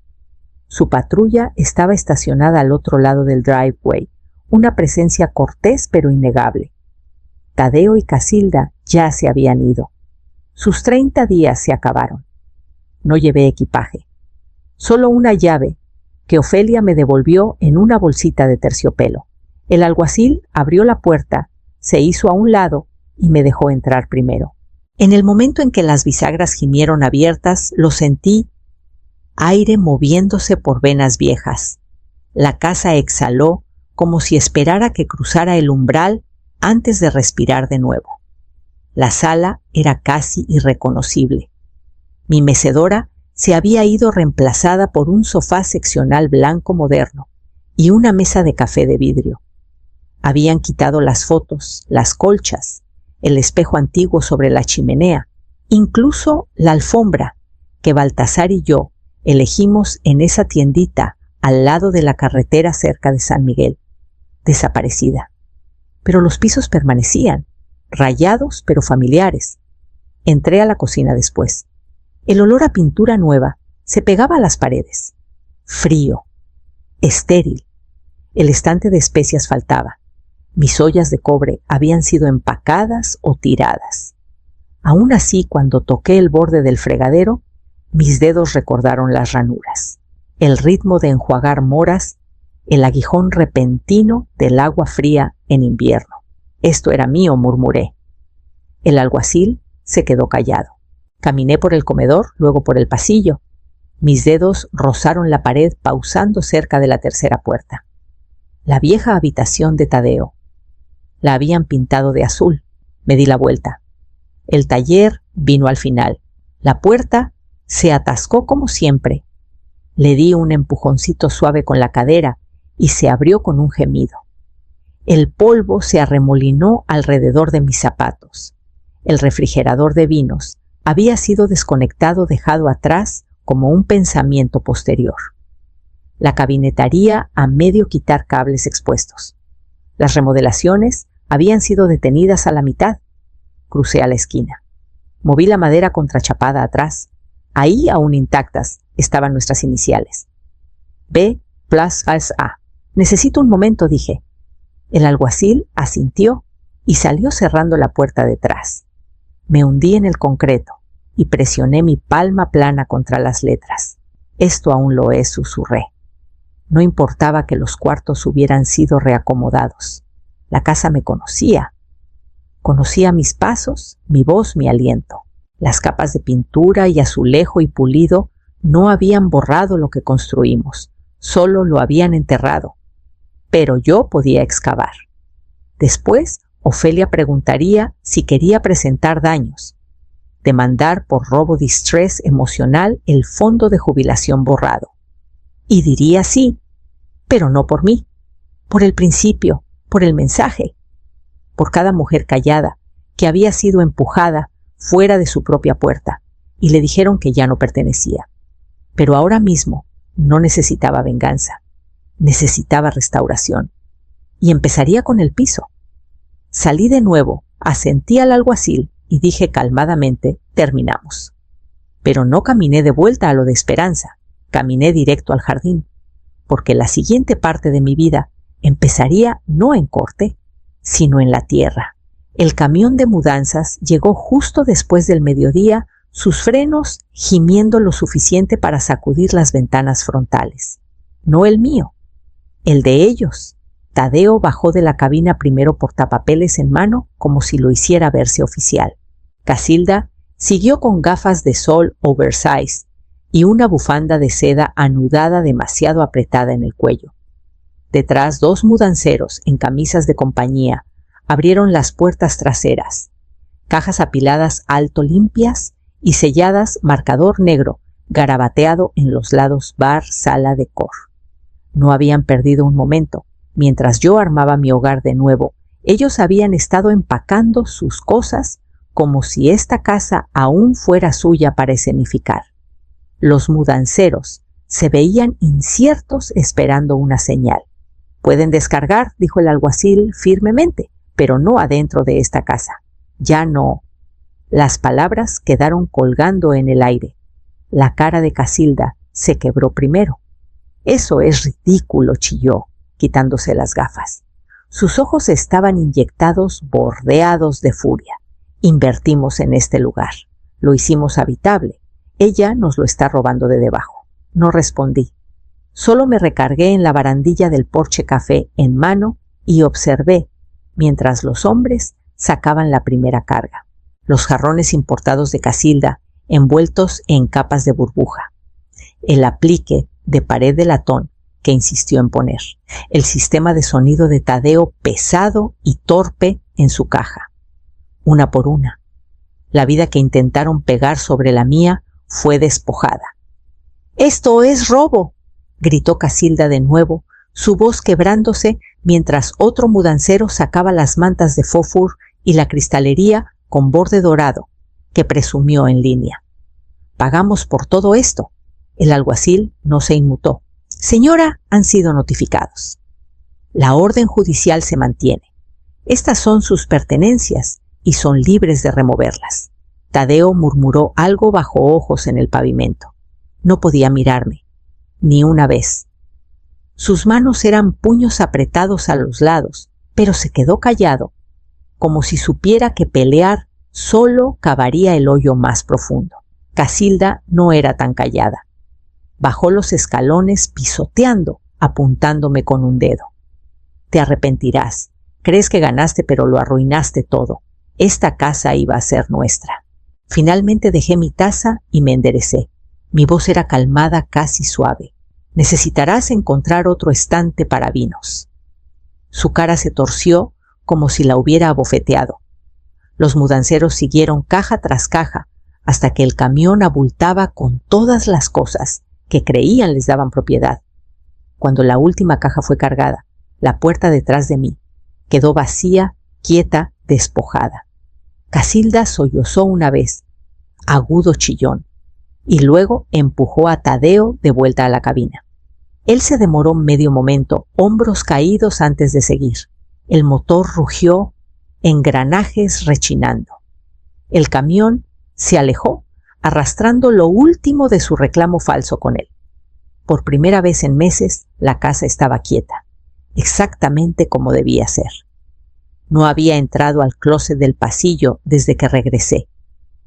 Su patrulla estaba estacionada al otro lado del driveway, una presencia cortés pero innegable. Tadeo y Casilda ya se habían ido. Sus 30 días se acabaron. No llevé equipaje. Solo una llave que Ofelia me devolvió en una bolsita de terciopelo. El alguacil abrió la puerta, se hizo a un lado y me dejó entrar primero. En el momento en que las bisagras gimieron abiertas, lo sentí, aire moviéndose por venas viejas. La casa exhaló como si esperara que cruzara el umbral antes de respirar de nuevo. La sala era casi irreconocible. Mi mecedora se había ido reemplazada por un sofá seccional blanco moderno y una mesa de café de vidrio. Habían quitado las fotos, las colchas, el espejo antiguo sobre la chimenea, incluso la alfombra que Baltasar y yo elegimos en esa tiendita al lado de la carretera cerca de San Miguel, desaparecida. Pero los pisos permanecían, rayados pero familiares. Entré a la cocina después. El olor a pintura nueva se pegaba a las paredes. Frío, estéril. El estante de especias faltaba. Mis ollas de cobre habían sido empacadas o tiradas. Aún así, cuando toqué el borde del fregadero, mis dedos recordaron las ranuras, el ritmo de enjuagar moras, el aguijón repentino del agua fría en invierno. Esto era mío, murmuré. El alguacil se quedó callado. Caminé por el comedor, luego por el pasillo. Mis dedos rozaron la pared pausando cerca de la tercera puerta. La vieja habitación de Tadeo. La habían pintado de azul. Me di la vuelta. El taller vino al final. La puerta se atascó como siempre. Le di un empujoncito suave con la cadera y se abrió con un gemido. El polvo se arremolinó alrededor de mis zapatos. El refrigerador de vinos había sido desconectado, dejado atrás como un pensamiento posterior. La cabinetaría a medio quitar cables expuestos. Las remodelaciones habían sido detenidas a la mitad. Crucé a la esquina. Moví la madera contrachapada atrás. Ahí, aún intactas, estaban nuestras iniciales. B+A. Necesito un momento, dije. El alguacil asintió y salió cerrando la puerta detrás. Me hundí en el concreto y presioné mi palma plana contra las letras. Esto aún lo es, susurré. No importaba que los cuartos hubieran sido reacomodados. La casa me conocía. Conocía mis pasos, mi voz, mi aliento. Las capas de pintura y azulejo y pulido no habían borrado lo que construimos, solo lo habían enterrado. Pero yo podía excavar. Después, Ofelia preguntaría si quería presentar daños, demandar por robo distress emocional el fondo de jubilación borrado. Y diría sí, pero no por mí. por el principio, por el mensaje, por cada mujer callada que había sido empujada fuera de su propia puerta y le dijeron que ya no pertenecía. Pero ahora mismo no necesitaba venganza, necesitaba restauración. Y empezaría con el piso. Salí de nuevo, asentí al alguacil y dije calmadamente, terminamos. Pero no caminé de vuelta a lo de Esperanza, caminé directo al jardín, porque la siguiente parte de mi vida empezaría no en corte, sino en la tierra. El camión de mudanzas llegó justo después del mediodía, sus frenos gimiendo lo suficiente para sacudir las ventanas frontales. No el mío, el de ellos. Tadeo bajó de la cabina primero portapapeles en mano, como si lo hiciera verse oficial. Casilda siguió con gafas de sol oversize y una bufanda de seda anudada demasiado apretada en el cuello. Detrás, dos mudanceros en camisas de compañía abrieron las puertas traseras. Cajas apiladas alto limpias y selladas marcador negro garabateado en los lados bar, sala, decor. No habían perdido un momento. Mientras yo armaba mi hogar de nuevo, ellos habían estado empacando sus cosas como si esta casa aún fuera suya para escenificar. Los mudanceros se veían inciertos esperando una señal. «Pueden descargar», dijo el alguacil firmemente, «pero no adentro de esta casa. Ya no». Las palabras quedaron colgando en el aire. La cara de Casilda se quebró primero. «Eso es ridículo», chilló, quitándose las gafas. Sus ojos estaban inyectados, bordeados de furia. «Invertimos en este lugar. Lo hicimos habitable. Ella nos lo está robando de debajo». No respondí. Solo me recargué en la barandilla del porche café en mano y observé, mientras los hombres sacaban la primera carga. Los jarrones importados de Casilda, envueltos en capas de burbuja. El aplique de pared de latón que insistió en poner. El sistema de sonido de Tadeo pesado y torpe en su caja. Una por una. La vida que intentaron pegar sobre la mía fue despojada. «¡Esto es robo!», gritó Casilda de nuevo, su voz quebrándose mientras otro mudancero sacaba las mantas de fósforo y la cristalería con borde dorado, que presumió en línea. «Pagamos por todo esto». El alguacil no se inmutó. «Señora, han sido notificados. La orden judicial se mantiene. Estas son sus pertenencias y son libres de removerlas». Tadeo murmuró algo bajo ojos en el pavimento. No podía mirarme, ni una vez. Sus manos eran puños apretados a los lados, pero se quedó callado, como si supiera que pelear solo cavaría el hoyo más profundo. Casilda no era tan callada. Bajó los escalones pisoteando, apuntándome con un dedo. «Te arrepentirás. Crees que ganaste, pero lo arruinaste todo. Esta casa iba a ser nuestra». Finalmente dejé mi taza y me enderecé. Mi voz era calmada, casi suave. «Necesitarás encontrar otro estante para vinos». Su cara se torció como si la hubiera abofeteado. Los mudanceros siguieron caja tras caja hasta que el camión abultaba con todas las cosas que creían les daban propiedad. Cuando la última caja fue cargada, la puerta detrás de mí quedó vacía, quieta, despojada. Casilda sollozó una vez, agudo chillón, y luego empujó a Tadeo de vuelta a la cabina. Él se demoró medio momento, hombros caídos antes de seguir. El motor rugió, engranajes rechinando. El camión se alejó, arrastrando lo último de su reclamo falso con él. Por primera vez en meses, la casa estaba quieta, exactamente como debía ser. No había entrado al closet del pasillo desde que regresé.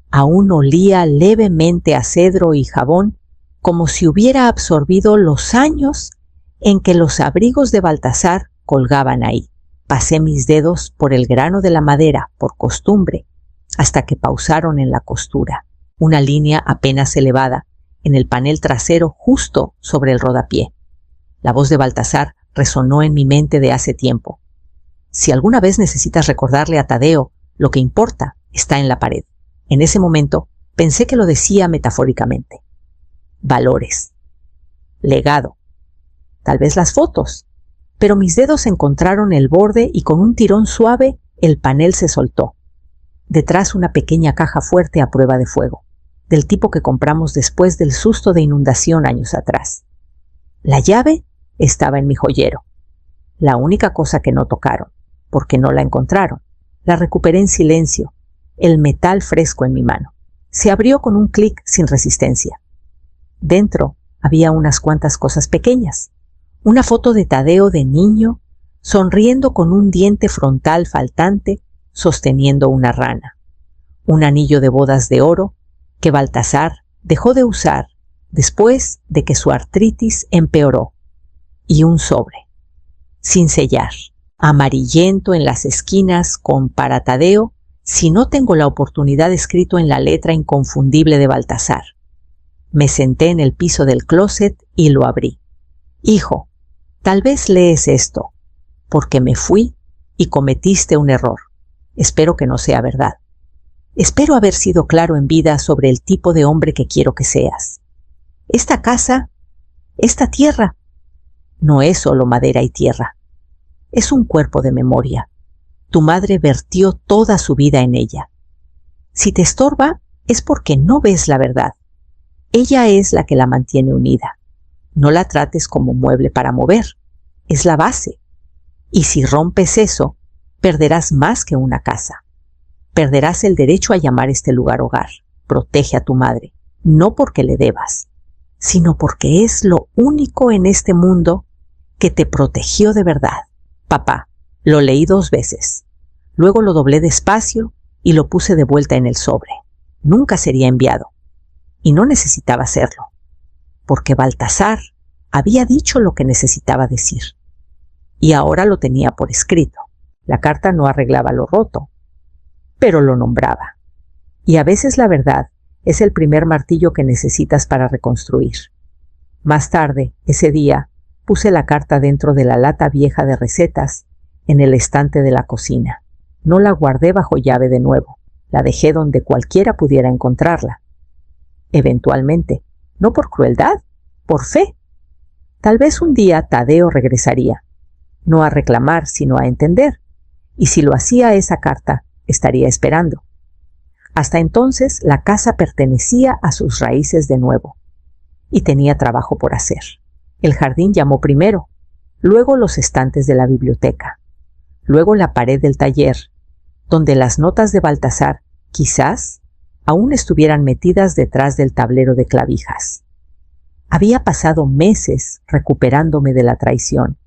Aún olía levemente a cedro y jabón, como si hubiera absorbido los años en que los abrigos de Baltasar colgaban ahí. Pasé mis dedos por el grano de la madera, por costumbre, hasta que pausaron en la costura, una línea apenas elevada, en el panel trasero justo sobre el rodapié. La voz de Baltasar resonó en mi mente de hace tiempo. «Si alguna vez necesitas recordarle a Tadeo, lo que importa está en la pared». En ese momento pensé que lo decía— valores, legado, tal vez las fotos, pero mis dedos encontraron el borde y con un tirón suave el panel se soltó. Detrás una pequeña caja fuerte a prueba de fuego, del tipo que compramos después del susto de inundación años atrás. La llave estaba en mi joyero. La única cosa que no tocaron, porque no la encontraron. La recuperé en silencio, el metal fresco en mi mano. Se abrió con un clic sin resistencia. Dentro había unas cuantas cosas pequeñas. Una foto de Tadeo de niño, sonriendo con un diente frontal faltante, sosteniendo una rana. Un anillo de bodas de oro que Baltasar dejó de usar después de que su artritis empeoró. Y un sobre, sin sellar, amarillento en las esquinas con para Tadeo, si no tengo la oportunidad escrito en la letra inconfundible de Baltasar. Me senté en el piso del closet y lo abrí. Hijo, tal vez lees esto, porque me fui y cometiste un error. Espero que no sea verdad. Espero haber sido claro en vida sobre el tipo de hombre que quiero que seas. Esta casa, esta tierra, no es solo madera y tierra. Es un cuerpo de memoria. Tu madre vertió toda su vida en ella. Si te estorba, es porque no ves la verdad. Ella es la que la mantiene unida. No la trates como mueble para mover. Es la base. Y si rompes eso, perderás más que una casa. Perderás el derecho a llamar este lugar hogar. Protege a tu madre, no porque le debas, sino porque es lo único en este mundo que te protegió de verdad. Papá, lo leí 2 veces. Luego lo doblé despacio y lo puse de vuelta en el sobre. Nunca sería enviado. Y no necesitaba hacerlo, porque Baltasar había dicho lo que necesitaba decir. Y ahora lo tenía por escrito. La carta no arreglaba lo roto, pero lo nombraba. Y a veces la verdad es el primer martillo que necesitas para reconstruir. Más tarde, ese día, puse la carta dentro de la lata vieja de recetas en el estante de la cocina. No la guardé bajo llave de nuevo. La dejé donde cualquiera pudiera encontrarla. Eventualmente, no por crueldad, por fe. Tal vez un día Tadeo regresaría, no a reclamar, sino a entender. Y si lo hacía esa carta, estaría esperando. Hasta entonces, la casa pertenecía a sus raíces de nuevo. Y tenía trabajo por hacer. El jardín llamó primero, luego los estantes de la biblioteca, luego la pared del taller, donde las notas de Baltasar, quizás, aún estuvieran metidas detrás del tablero de clavijas. Había pasado meses recuperándome de la traición.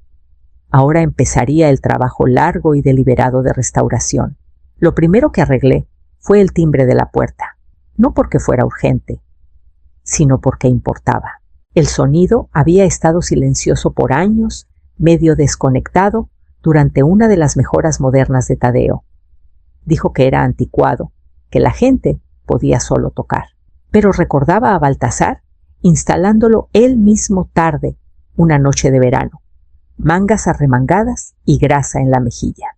Ahora empezaría el trabajo largo y deliberado de restauración. Lo primero que arreglé fue el timbre de la puerta, no porque fuera urgente, sino porque importaba. El sonido había estado silencioso por años, medio desconectado, durante una de las mejoras modernas de Tadeo. Dijo que era anticuado, que la gente podía solo tocar. Pero recordaba a Baltasar instalándolo él mismo tarde, una noche de verano, mangas arremangadas y grasa en la mejilla.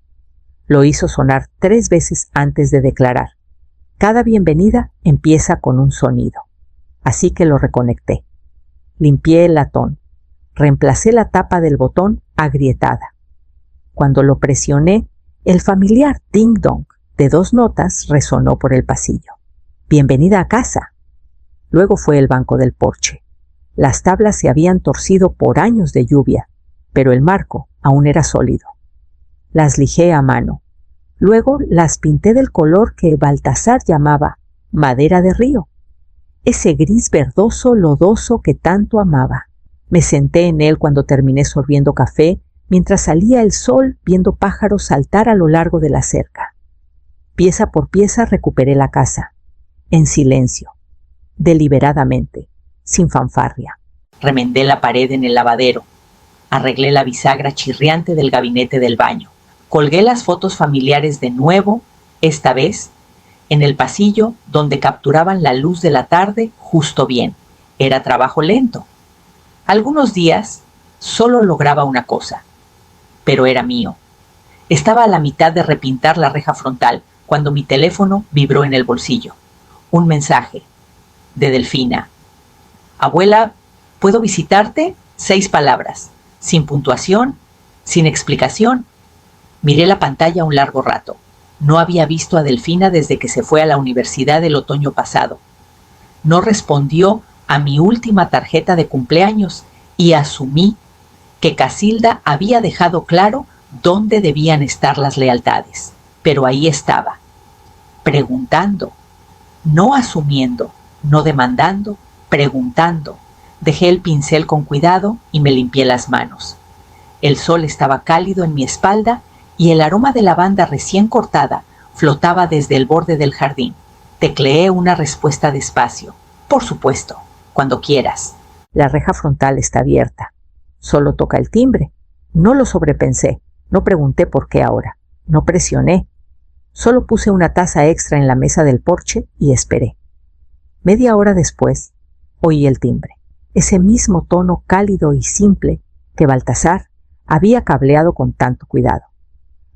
Lo hizo sonar 3 veces antes de declarar: cada bienvenida empieza con un sonido. Así que lo reconecté. Limpié el latón. Reemplacé la tapa del botón agrietada. Cuando lo presioné, el familiar ding-dong de 2 notas resonó por el pasillo. Bienvenida a casa. Luego fue el banco del porche. Las tablas se habían torcido por años de lluvia, pero el marco aún era sólido. Las lijé a mano. Luego las pinté del color que Baltasar llamaba madera de río, ese gris verdoso lodoso que tanto amaba. Me senté en él cuando terminé sorbiendo café, mientras salía el sol viendo pájaros saltar a lo largo de la cerca. Pieza por pieza recuperé la casa, en silencio, deliberadamente, sin fanfarria. Remendé la pared en el lavadero, arreglé la bisagra chirriante del gabinete del baño, colgué las fotos familiares de nuevo, esta vez, en el pasillo donde capturaban la luz de la tarde justo bien. Era trabajo lento. Algunos días solo lograba una cosa, pero era mío. Estaba a la mitad de repintar la reja frontal cuando mi teléfono vibró en el bolsillo. Un mensaje de Delfina. Abuela, ¿puedo visitarte? 6 palabras, sin puntuación, sin explicación. Miré la pantalla un largo rato. No había visto a Delfina desde que se fue a la universidad el otoño pasado. No respondió a mi última tarjeta de cumpleaños y asumí que Casilda había dejado claro dónde debían estar las lealtades. Pero ahí estaba, preguntando, no asumiendo, no demandando, preguntando. Dejé el pincel con cuidado y me limpié las manos. El sol estaba cálido en mi espalda y el aroma de lavanda recién cortada flotaba desde el borde del jardín. Tecleé una respuesta despacio. Por supuesto, cuando quieras. La reja frontal está abierta. Solo toca el timbre. No lo sobrepensé. No pregunté por qué ahora. No presioné. Solo puse una taza extra en la mesa del porche y esperé. Media hora después, oí el timbre. Ese mismo tono cálido y simple que Baltasar había cableado con tanto cuidado.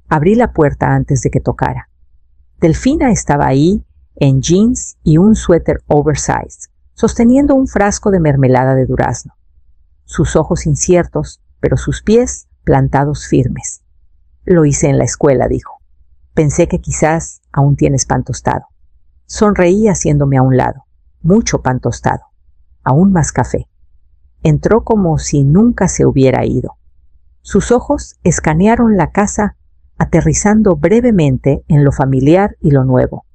Abrí la puerta antes de que tocara. Delfina estaba ahí, en jeans y un suéter oversize, sosteniendo un frasco de mermelada de durazno. Sus ojos inciertos, pero sus pies plantados firmes. Lo hice en la escuela, dijo. Pensé que quizás aún tienes pan tostado. Sonreí haciéndome a un lado. Mucho pan tostado. Aún más café. Entró como si nunca se hubiera ido. Sus ojos escanearon la casa, aterrizando brevemente en lo familiar y lo nuevo.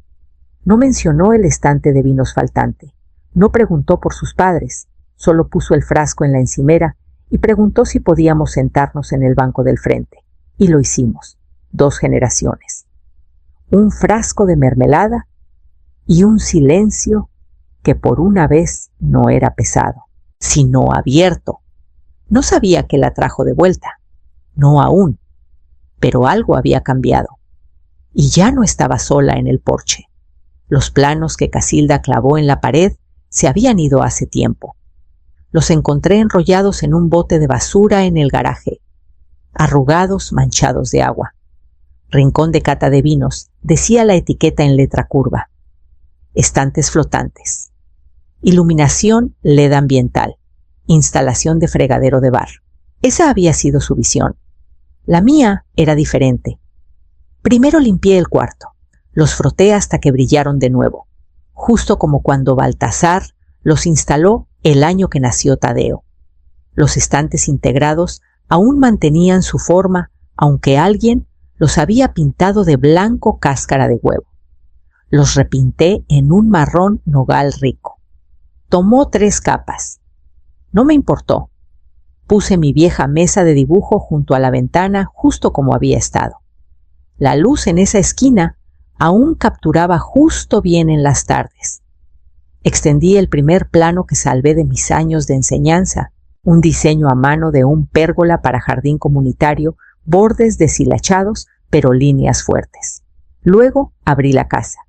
No mencionó el estante de vinos faltante. No preguntó por sus padres. Solo puso el frasco en la encimera y preguntó si podíamos sentarnos en el banco del frente. Y lo hicimos. 2 generaciones. Un frasco de mermelada y un silencio que por una vez no era pesado, sino abierto. No sabía qué la trajo de vuelta. No aún. Pero algo había cambiado. Y ya no estaba sola en el porche. Los planos que Casilda clavó en la pared se habían ido hace tiempo. Los encontré enrollados en un bote de basura en el garaje, arrugados, manchados de agua. Rincón de cata de vinos, decía la etiqueta en letra curva. Estantes flotantes. Iluminación LED ambiental. Instalación de fregadero de bar. Esa había sido su visión. La mía era diferente. Primero limpié el cuarto. Los froté hasta que brillaron de nuevo, justo como cuando Baltasar los instaló el año que nació Tadeo. Los estantes integrados aún mantenían su forma, aunque alguien los había pintado de blanco cáscara de huevo. Los repinté en un marrón nogal rico. Tomó 3 capas. No me importó. Puse mi vieja mesa de dibujo junto a la ventana justo como había estado. La luz en esa esquina aún capturaba justo bien en las tardes. Extendí el primer plano que salvé de mis años de enseñanza, un diseño a mano de un pérgola para jardín comunitario, bordes deshilachados, pero líneas fuertes. Luego abrí la casa.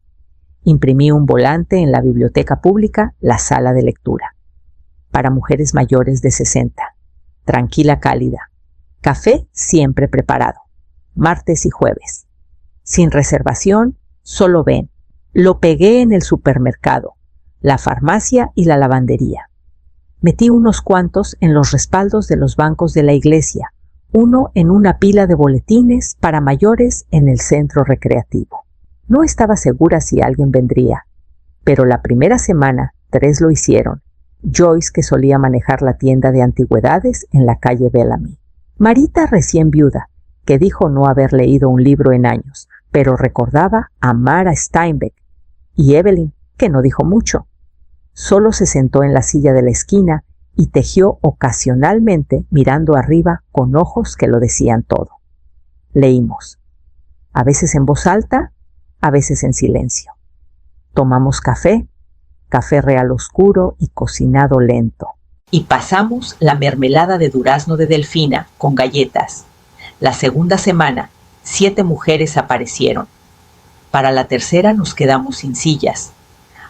Imprimí un volante en la biblioteca pública, la sala de lectura. Para mujeres mayores de 60. Tranquila, cálida. Café siempre preparado. Martes y jueves. Sin reservación, solo ven. Lo pegué en el supermercado, la farmacia y la lavandería. Metí unos cuantos en los respaldos de los bancos de la iglesia, uno en una pila de boletines para mayores en el centro recreativo. No estaba segura si alguien vendría, pero la primera semana 3 lo hicieron. Joyce, que solía manejar la tienda de antigüedades en la calle Bellamy. Marita, recién viuda, que dijo no haber leído un libro en años, pero recordaba amar a Steinbeck. Y Evelyn, que no dijo mucho. Solo se sentó en la silla de la esquina y tejió ocasionalmente mirando arriba con ojos que lo decían todo. Leímos. A veces en voz alta, a veces en silencio. Tomamos café, café real oscuro y cocinado lento. Y pasamos la mermelada de durazno de Delfina con galletas. La segunda semana, 7 mujeres aparecieron. Para la tercera nos quedamos sin sillas.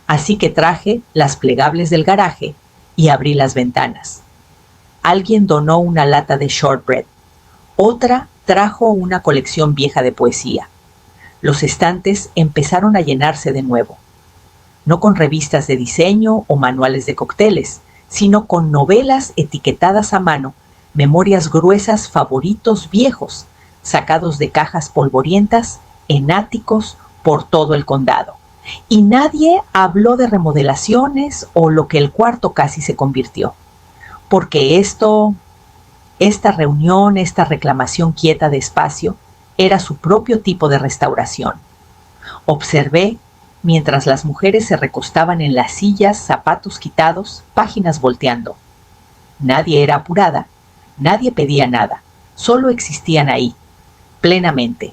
Así que traje las plegables del garaje y abrí las ventanas. Alguien donó una lata de shortbread. Otra trajo una colección vieja de poesía. Los estantes empezaron a llenarse de nuevo. No con revistas de diseño o manuales de cócteles, sino con novelas etiquetadas a mano memorias gruesas, favoritos viejos, sacados de cajas polvorientas en áticos por todo el condado. Y nadie habló de remodelaciones o lo que el cuarto casi se convirtió. Porque esta reunión, esta reclamación quieta de espacio, era su propio tipo de restauración. Observé mientras las mujeres se recostaban en las sillas, zapatos quitados, páginas volteando. Nadie era apurada, nadie pedía nada, solo existían ahí, plenamente.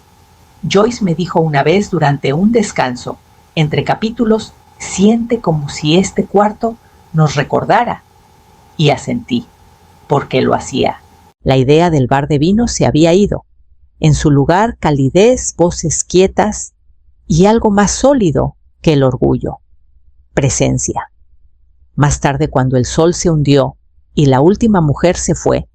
Joyce me dijo una vez durante un descanso, entre capítulos, siente como si este cuarto nos recordara. Y asentí, porque lo hacía. La idea del bar de vino se había ido. En su lugar, calidez, voces quietas y algo más sólido que el orgullo. Presencia. Más tarde, cuando el sol se hundió y la última mujer se fue,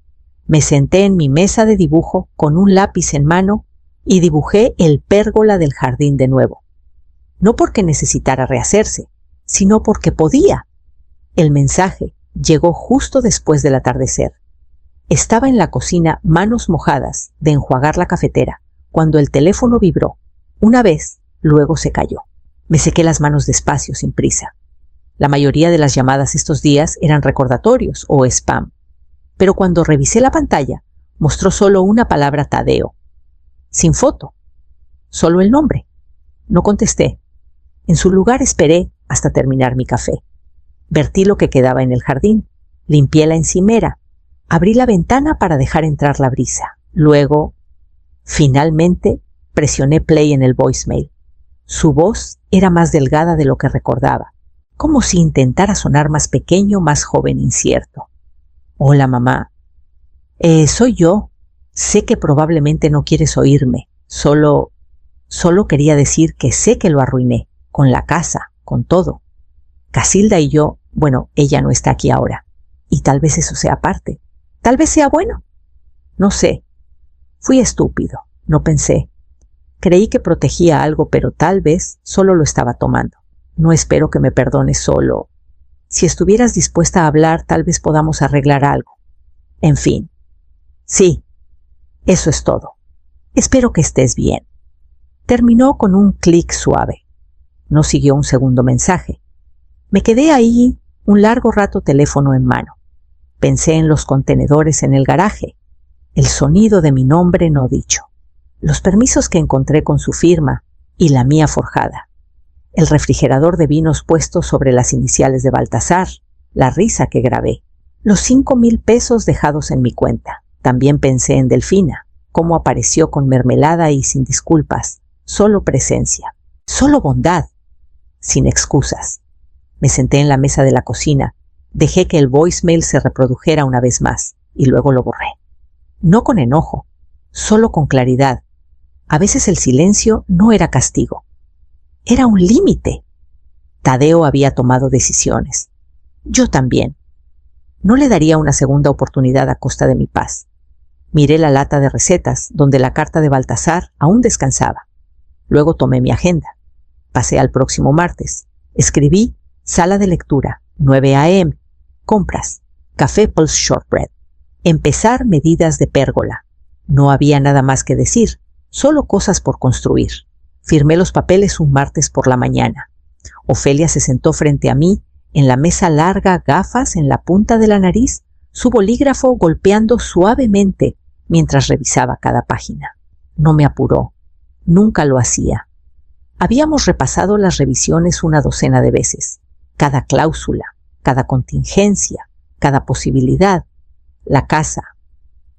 me senté en mi mesa de dibujo con un lápiz en mano y dibujé el pérgola del jardín de nuevo. No porque necesitara rehacerse, sino porque podía. El mensaje llegó justo después del atardecer. Estaba en la cocina, manos mojadas de enjuagar la cafetera, cuando el teléfono vibró. Una vez, luego se cayó. Me sequé las manos despacio, sin prisa. La mayoría de las llamadas estos días eran recordatorios o spam. Pero cuando revisé la pantalla, mostró solo una palabra Tadeo. Sin foto. Solo el nombre. No contesté. En su lugar esperé hasta terminar mi café. Vertí lo que quedaba en el jardín. Limpié la encimera. Abrí la ventana para dejar entrar la brisa. Luego, finalmente, presioné play en el voicemail. Su voz era más delgada de lo que recordaba, como si intentara sonar más pequeño, más joven, incierto. Hola, mamá. Soy yo. Sé que probablemente no quieres oírme. Solo quería decir que sé que lo arruiné, con la casa, con todo. Casilda y yo, bueno, ella no está aquí ahora, y tal vez eso sea parte. Tal vez sea bueno. No sé. Fui estúpido. No pensé. Creí que protegía algo, pero tal vez solo lo estaba tomando. No espero que me perdones solo. Si estuvieras dispuesta a hablar, tal vez podamos arreglar algo. En fin. Sí. Eso es todo. Espero que estés bien. Terminó con un clic suave. No siguió un segundo mensaje. Me quedé ahí un largo rato, teléfono en mano. Pensé en los contenedores en el garaje, el sonido de mi nombre no dicho, los permisos que encontré con su firma y la mía forjada, el refrigerador de vinos puesto sobre las iniciales de Baltasar, la risa que grabé, los 5,000 pesos dejados en mi cuenta. También pensé en Delfina, cómo apareció con mermelada y sin disculpas, solo presencia, solo bondad, sin excusas. Me senté en la mesa de la cocina. Dejé que el voicemail se reprodujera una vez más y luego lo borré. No con enojo, solo con claridad. A veces el silencio no era castigo. Era un límite. Tadeo había tomado decisiones. Yo también. No le daría una segunda oportunidad a costa de mi paz. Miré la lata de recetas donde la carta de Baltasar aún descansaba. Luego tomé mi agenda. Pasé al próximo martes. Escribí sala de lectura, 9 a.m., compras, café Pulse Shortbread, empezar medidas de pérgola. No había nada más que decir, solo cosas por construir. Firmé los papeles un martes por la mañana. Ofelia se sentó frente a mí, en la mesa larga, gafas en la punta de la nariz, su bolígrafo golpeando suavemente mientras revisaba cada página. No me apuró, nunca lo hacía. Habíamos repasado las revisiones una docena de veces. Cada cláusula, cada contingencia, cada posibilidad. La casa,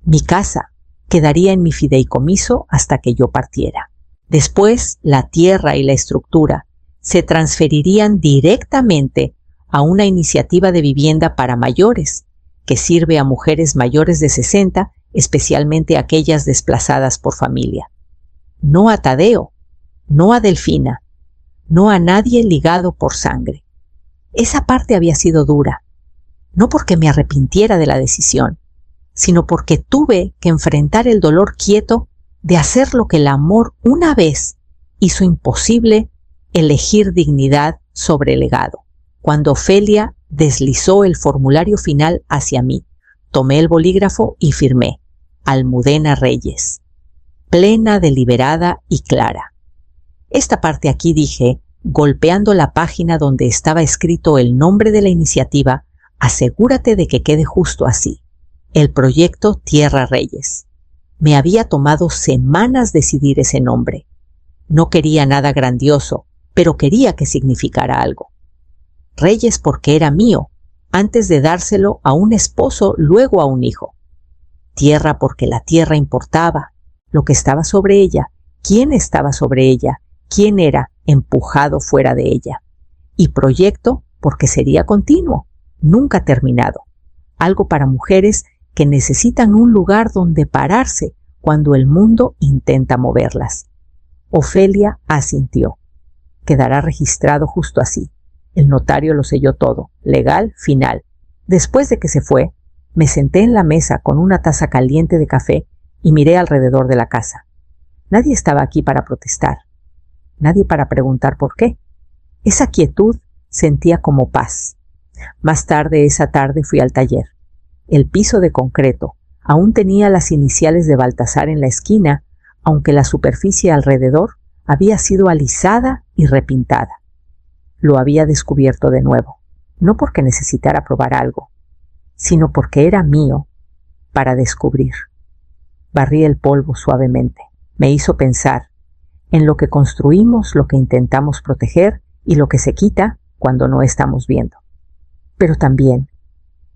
mi casa, quedaría en mi fideicomiso hasta que yo partiera. Después, la tierra y la estructura se transferirían directamente a una iniciativa de vivienda para mayores, que sirve a mujeres mayores de 60, especialmente aquellas desplazadas por familia. No a Tadeo, no a Delfina, no a nadie ligado por sangre. Esa parte había sido dura, no porque me arrepintiera de la decisión, sino porque tuve que enfrentar el dolor quieto de hacer lo que el amor una vez hizo imposible, elegir dignidad sobre legado. Cuando Ofelia deslizó el formulario final hacia mí, Tomé el bolígrafo y firmé: Almudena Reyes. Plena, deliberada y clara. Esta parte aquí dije, golpeando la página donde estaba escrito el nombre de la iniciativa: asegúrate de que quede justo así. El proyecto Tierra Reyes. Me había tomado semanas decidir ese nombre. No quería nada grandioso, pero quería que significara algo. Reyes porque era mío, antes de dárselo a un esposo, luego a un hijo. Tierra porque la tierra importaba, lo que estaba sobre ella, quién estaba sobre ella, quién era empujado fuera de ella. Y proyecto porque sería continuo, nunca terminado. Algo para mujeres que necesitan un lugar donde pararse cuando el mundo intenta moverlas. Ofelia asintió. Quedará registrado justo así. El notario lo selló todo, legal, final. Después de que se fue, me senté en la mesa con una taza caliente de café y miré alrededor de la casa. Nadie estaba aquí para protestar. Nadie para preguntar por qué. Esa quietud sentía como paz. Más tarde esa tarde fui al taller. El piso de concreto aún tenía las iniciales de Baltasar en la esquina, aunque la superficie alrededor había sido alisada y repintada. Lo había descubierto de nuevo, no porque necesitara probar algo, sino porque era mío para descubrir. Barrí el polvo suavemente. Me hizo pensar en lo que construimos, lo que intentamos proteger y lo que se quita cuando no estamos viendo. Pero también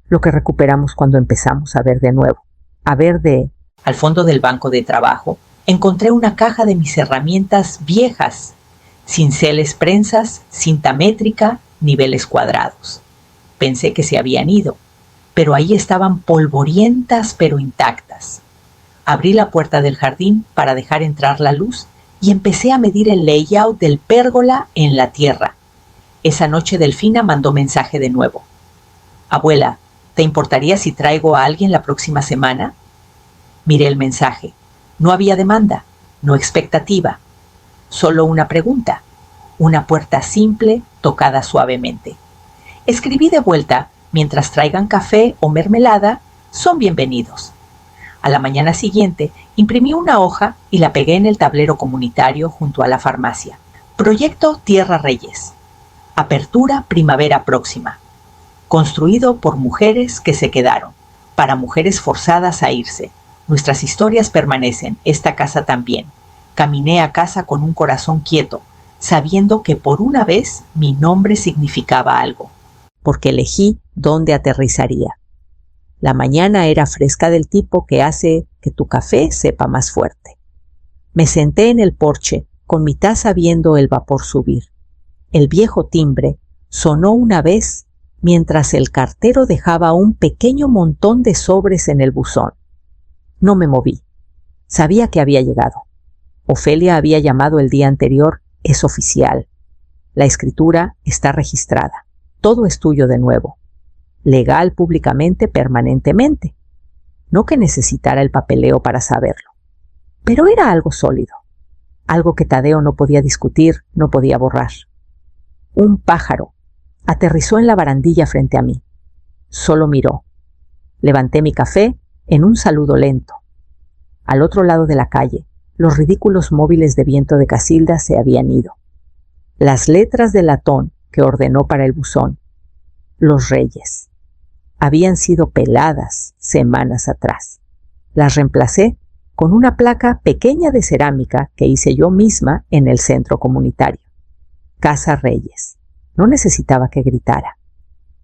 lo que recuperamos cuando empezamos a ver de nuevo. A ver de... Al fondo del banco de trabajo encontré una caja de mis herramientas viejas, cinceles prensas, cinta métrica, niveles cuadrados. Pensé que se habían ido, pero ahí estaban polvorientas pero intactas. Abrí la puerta del jardín para dejar entrar la luz y empecé a medir el layout del pérgola en la tierra. Esa noche Delfina mandó mensaje de nuevo. Abuela, ¿te importaría si traigo a alguien la próxima semana? Miré el mensaje. No había demanda, no expectativa. Solo una pregunta. Una puerta simple tocada suavemente. Escribí de vuelta: mientras traigan café o mermelada, son bienvenidos. A la mañana siguiente, imprimí una hoja y la pegué en el tablero comunitario junto a la farmacia. Proyecto Tierra Reyes. Apertura primavera próxima. Construido por mujeres que se quedaron, para mujeres forzadas a irse. Nuestras historias permanecen, esta casa también. Caminé a casa con un corazón quieto, sabiendo que por una vez mi nombre significaba algo. Porque elegí dónde aterrizaría. La mañana era fresca del tipo que hace que tu café sepa más fuerte. Me senté en el porche con mi taza viendo el vapor subir. El viejo timbre sonó una vez mientras el cartero dejaba un pequeño montón de sobres en el buzón. No me moví. Sabía que había llegado. Ofelia había llamado el día anterior. Es oficial. La escritura está registrada. Todo es tuyo de nuevo. Legal públicamente, permanentemente. No que necesitara el papeleo para saberlo. Pero era algo sólido. Algo que Tadeo no podía discutir, no podía borrar. Un pájaro aterrizó en la barandilla frente a mí. Solo miró. Levanté mi café en un saludo lento. Al otro lado de la calle, los ridículos móviles de viento de Casilda se habían ido. Las letras de latón que ordenó para el buzón, Los Reyes, habían sido peladas semanas atrás. Las reemplacé con una placa pequeña de cerámica que hice yo misma en el centro comunitario. Casa Reyes. No necesitaba que gritara,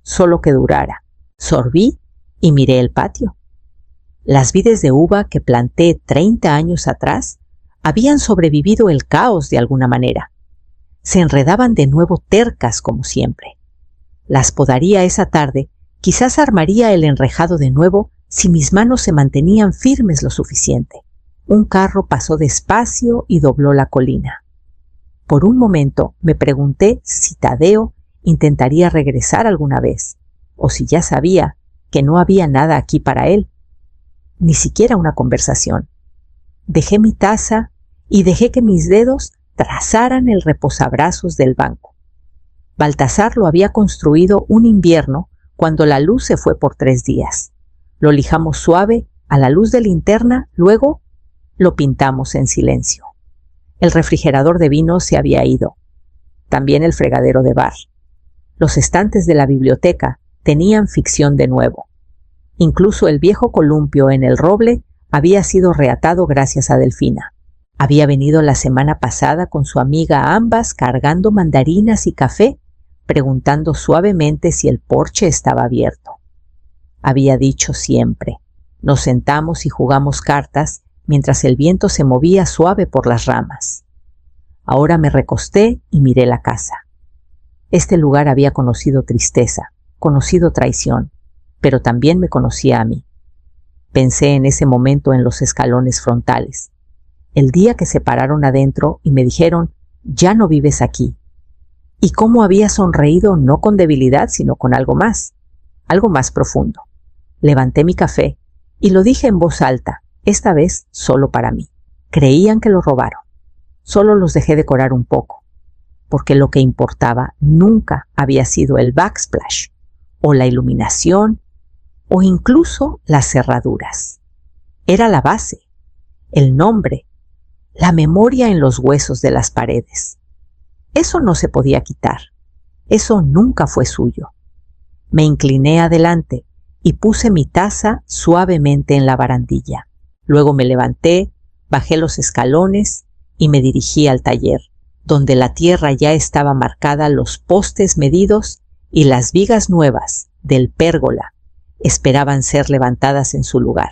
solo que durara. Sorbí y miré el patio. Las vides de uva que planté 30 años atrás habían sobrevivido el caos de alguna manera. Se enredaban de nuevo tercas como siempre. Las podaría esa tarde, quizás armaría el enrejado de nuevo si mis manos se mantenían firmes lo suficiente. Un carro pasó despacio y dobló la colina. Por un momento me pregunté si Tadeo intentaría regresar alguna vez, o si ya sabía que no había nada aquí para él. Ni siquiera una conversación. Dejé mi taza y dejé que mis dedos trazaran el reposabrazos del banco. Baltasar lo había construido un invierno cuando la luz se fue por 3 días. Lo lijamos suave a la luz de linterna, luego lo pintamos en silencio. El refrigerador de vino se había ido, también el fregadero de bar. Los estantes de la biblioteca tenían ficción de nuevo. Incluso el viejo columpio en el roble había sido reatado gracias a Delfina. Había venido la semana pasada con su amiga ambas cargando mandarinas y café, preguntando suavemente si el porche estaba abierto. Había dicho siempre. Nos sentamos y jugamos cartas mientras el viento se movía suave por las ramas. Ahora me recosté y miré la casa. Este lugar había conocido tristeza, conocido traición, pero también me conocía a mí. Pensé en ese momento en los escalones frontales, el día que se pararon adentro y me dijeron, ya no vives aquí. Y cómo había sonreído no con debilidad, sino con algo más profundo. Levanté mi café y lo dije en voz alta, esta vez solo para mí. Creían que lo robaron. Solo los dejé decorar un poco, porque lo que importaba nunca había sido el backsplash, o la iluminación, o incluso las cerraduras. Era la base, el nombre, la memoria en los huesos de las paredes. Eso no se podía quitar. Eso nunca fue suyo. Me incliné adelante y puse mi taza suavemente en la barandilla. Luego me levanté, bajé los escalones y me dirigí al taller, donde la tierra ya estaba marcada, los postes medidos y las vigas nuevas del pérgola esperaban ser levantadas en su lugar.